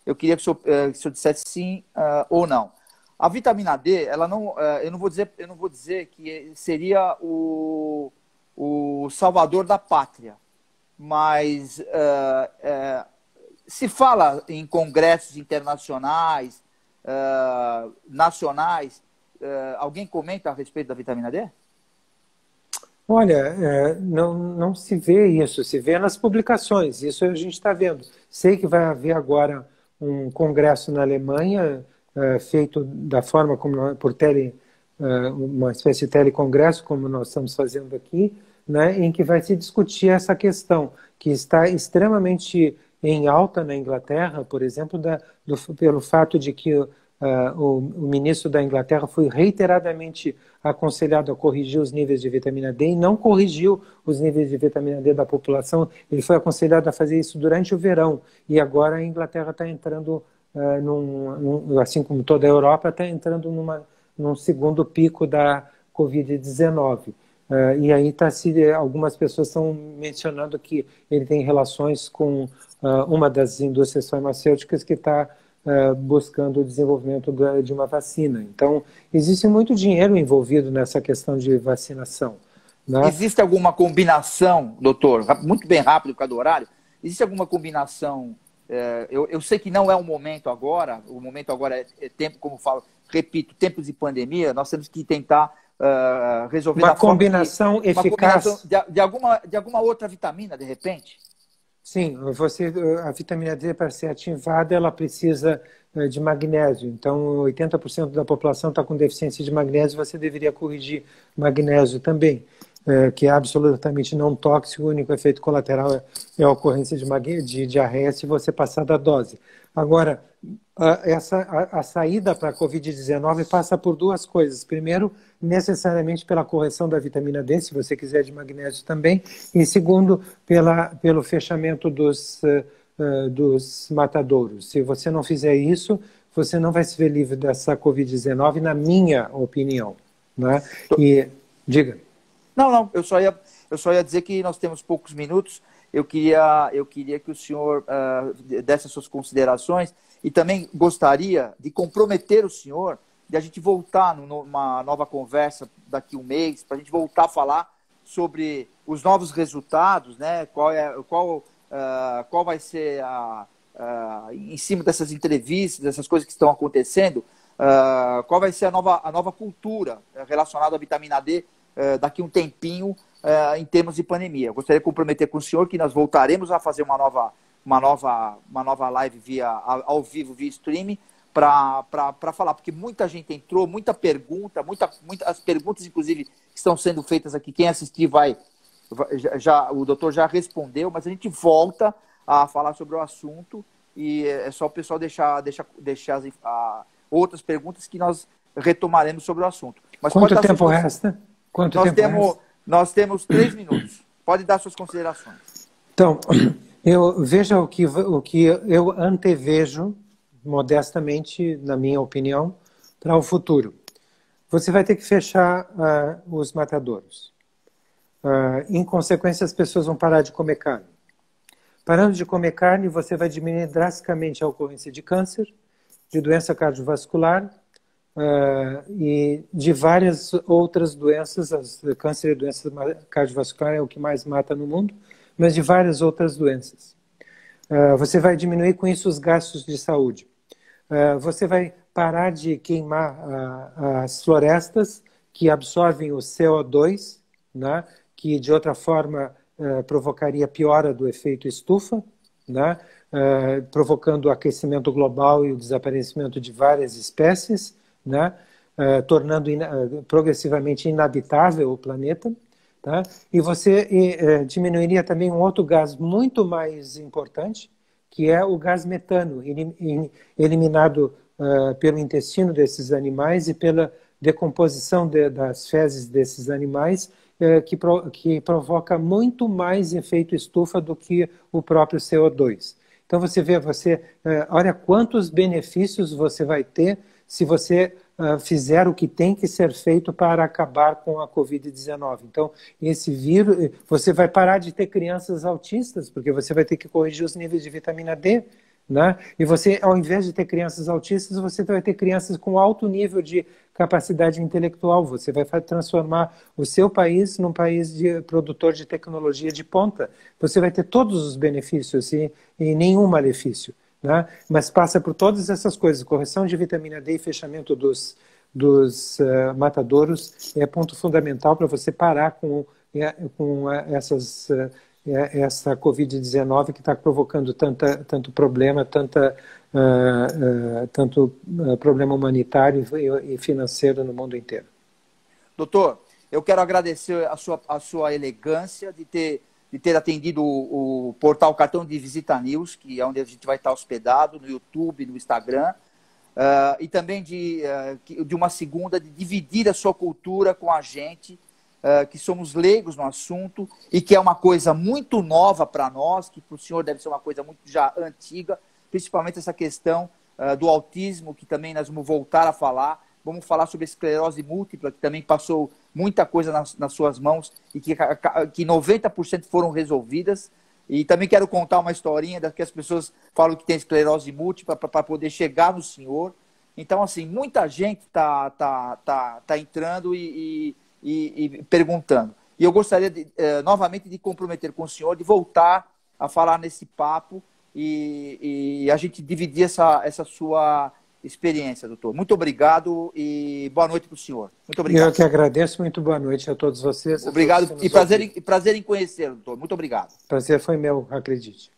Eu queria que o senhor dissesse sim ou não. A vitamina D, ela não, eu não vou dizer que seria o salvador da pátria, mas se fala em congressos internacionais, nacionais, alguém comenta a respeito da vitamina D? Olha, não se vê isso, se vê nas publicações, isso a gente está vendo. Sei que vai haver agora um congresso na Alemanha, feito da forma como uma espécie de telecongresso, como nós estamos fazendo aqui, né, em que vai se discutir essa questão, que está extremamente em alta na Inglaterra, por exemplo, pelo fato de que o ministro da Inglaterra foi reiteradamente aconselhado a corrigir os níveis de vitamina D e não corrigiu os níveis de vitamina D da população. Ele foi aconselhado a fazer isso durante o verão, e agora a Inglaterra está entrando, assim como toda a Europa, está entrando num segundo pico da Covid-19. E aí algumas pessoas estão mencionando que ele tem relações com uma das indústrias farmacêuticas que está buscando o desenvolvimento de uma vacina. Então, existe muito dinheiro envolvido nessa questão de vacinação, né? Existe alguma combinação, doutor, muito bem rápido por causa do horário, existe alguma combinação, eu sei que não é o momento agora é tempo, como eu falo, repito, tempos de pandemia, nós temos que tentar resolver Uma da forma combinação eficaz. de alguma outra vitamina, de repente? Sim, a vitamina D, para ser ativada, ela precisa de magnésio. Então, 80% da população está com deficiência de magnésio, você deveria corrigir magnésio também, que é absolutamente não tóxico. O único efeito colateral é a ocorrência de diarreia se você passar da dose. Agora, a saída para a Covid-19 passa por duas coisas. Primeiro, necessariamente pela correção da vitamina D, se você quiser de magnésio também. E segundo, pelo fechamento dos matadouros. Se você não fizer isso, você não vai se ver livre dessa Covid-19, na minha opinião, né? E, diga. Não, eu só ia dizer que nós temos poucos minutos. Eu queria que o senhor desse as suas considerações e também gostaria de comprometer o senhor de a gente voltar numa nova conversa daqui a um mês, para a gente voltar a falar sobre os novos resultados, né? Qual vai ser em cima dessas entrevistas, dessas coisas que estão acontecendo, qual vai ser a nova cultura relacionada à vitamina D daqui a um tempinho em termos de pandemia. Eu gostaria de comprometer com o senhor que nós voltaremos a fazer uma nova live ao vivo, via streaming, para falar, porque muita gente entrou, muita pergunta, as perguntas, inclusive, que estão sendo feitas aqui, quem assistir o doutor já respondeu, mas a gente volta a falar sobre o assunto e é só o pessoal deixar outras perguntas que nós retomaremos sobre o assunto. Mas quanto tempo resta? Nós temos 3 minutos. Pode dar suas considerações. Então, veja o que eu antevejo, modestamente, na minha opinião, para o futuro. Você vai ter que fechar os matadouros. Em consequência, as pessoas vão parar de comer carne. Parando de comer carne, você vai diminuir drasticamente a ocorrência de câncer, de doença cardiovascular e de várias outras doenças. Câncer e doença cardiovascular é o que mais mata no mundo, mas de várias outras doenças. Você vai diminuir com isso os gastos de saúde. Você vai parar de queimar as florestas que absorvem o CO2, né, que de outra forma provocaria piora do efeito estufa, né, provocando o aquecimento global e o desaparecimento de várias espécies, né, tornando progressivamente inabitável o planeta. Tá? E você diminuiria também um outro gás muito mais importante, que é o gás metano, eliminado pelo intestino desses animais e pela decomposição das fezes desses animais, que provoca muito mais efeito estufa do que o próprio CO2. Então você vê, olha quantos benefícios você vai ter se você fizer o que tem que ser feito para acabar com a Covid-19. Então, esse vírus, você vai parar de ter crianças autistas, porque você vai ter que corrigir os níveis de vitamina D, né? E você, ao invés de ter crianças autistas, você vai ter crianças com alto nível de capacidade intelectual. Você vai transformar o seu país num país produtor de tecnologia de ponta. Você vai ter todos os benefícios e nenhum malefício. Né? Mas passa por todas essas coisas. Correção de vitamina D e fechamento dos matadouros é ponto fundamental para você parar com essa Covid-19 que está provocando tanto problema, tanto problema humanitário e financeiro no mundo inteiro. Doutor, eu quero agradecer a sua elegância de ter atendido o portal Cartão de Visita News, que é onde a gente vai estar hospedado, no YouTube, no Instagram, e também de uma segunda, de dividir a sua cultura com a gente, que somos leigos no assunto, e que é uma coisa muito nova para nós, que para o senhor deve ser uma coisa muito já antiga, principalmente essa questão do autismo, que também nós vamos voltar a falar. Vamos falar sobre a esclerose múltipla, que também passou muita coisa nas suas mãos e que 90% foram resolvidas. E também quero contar uma historinha que as pessoas falam que tem esclerose múltipla para poder chegar no senhor. Então, assim, muita gente tá entrando e perguntando. E eu gostaria, novamente, de comprometer com o senhor, de voltar a falar nesse papo e a gente dividir essa sua experiência, doutor. Muito obrigado e boa noite para o senhor. Muito obrigado. Eu que agradeço, muito boa noite a todos vocês. Obrigado e prazer em conhecê-lo, doutor. Muito obrigado. Prazer foi meu, acredite.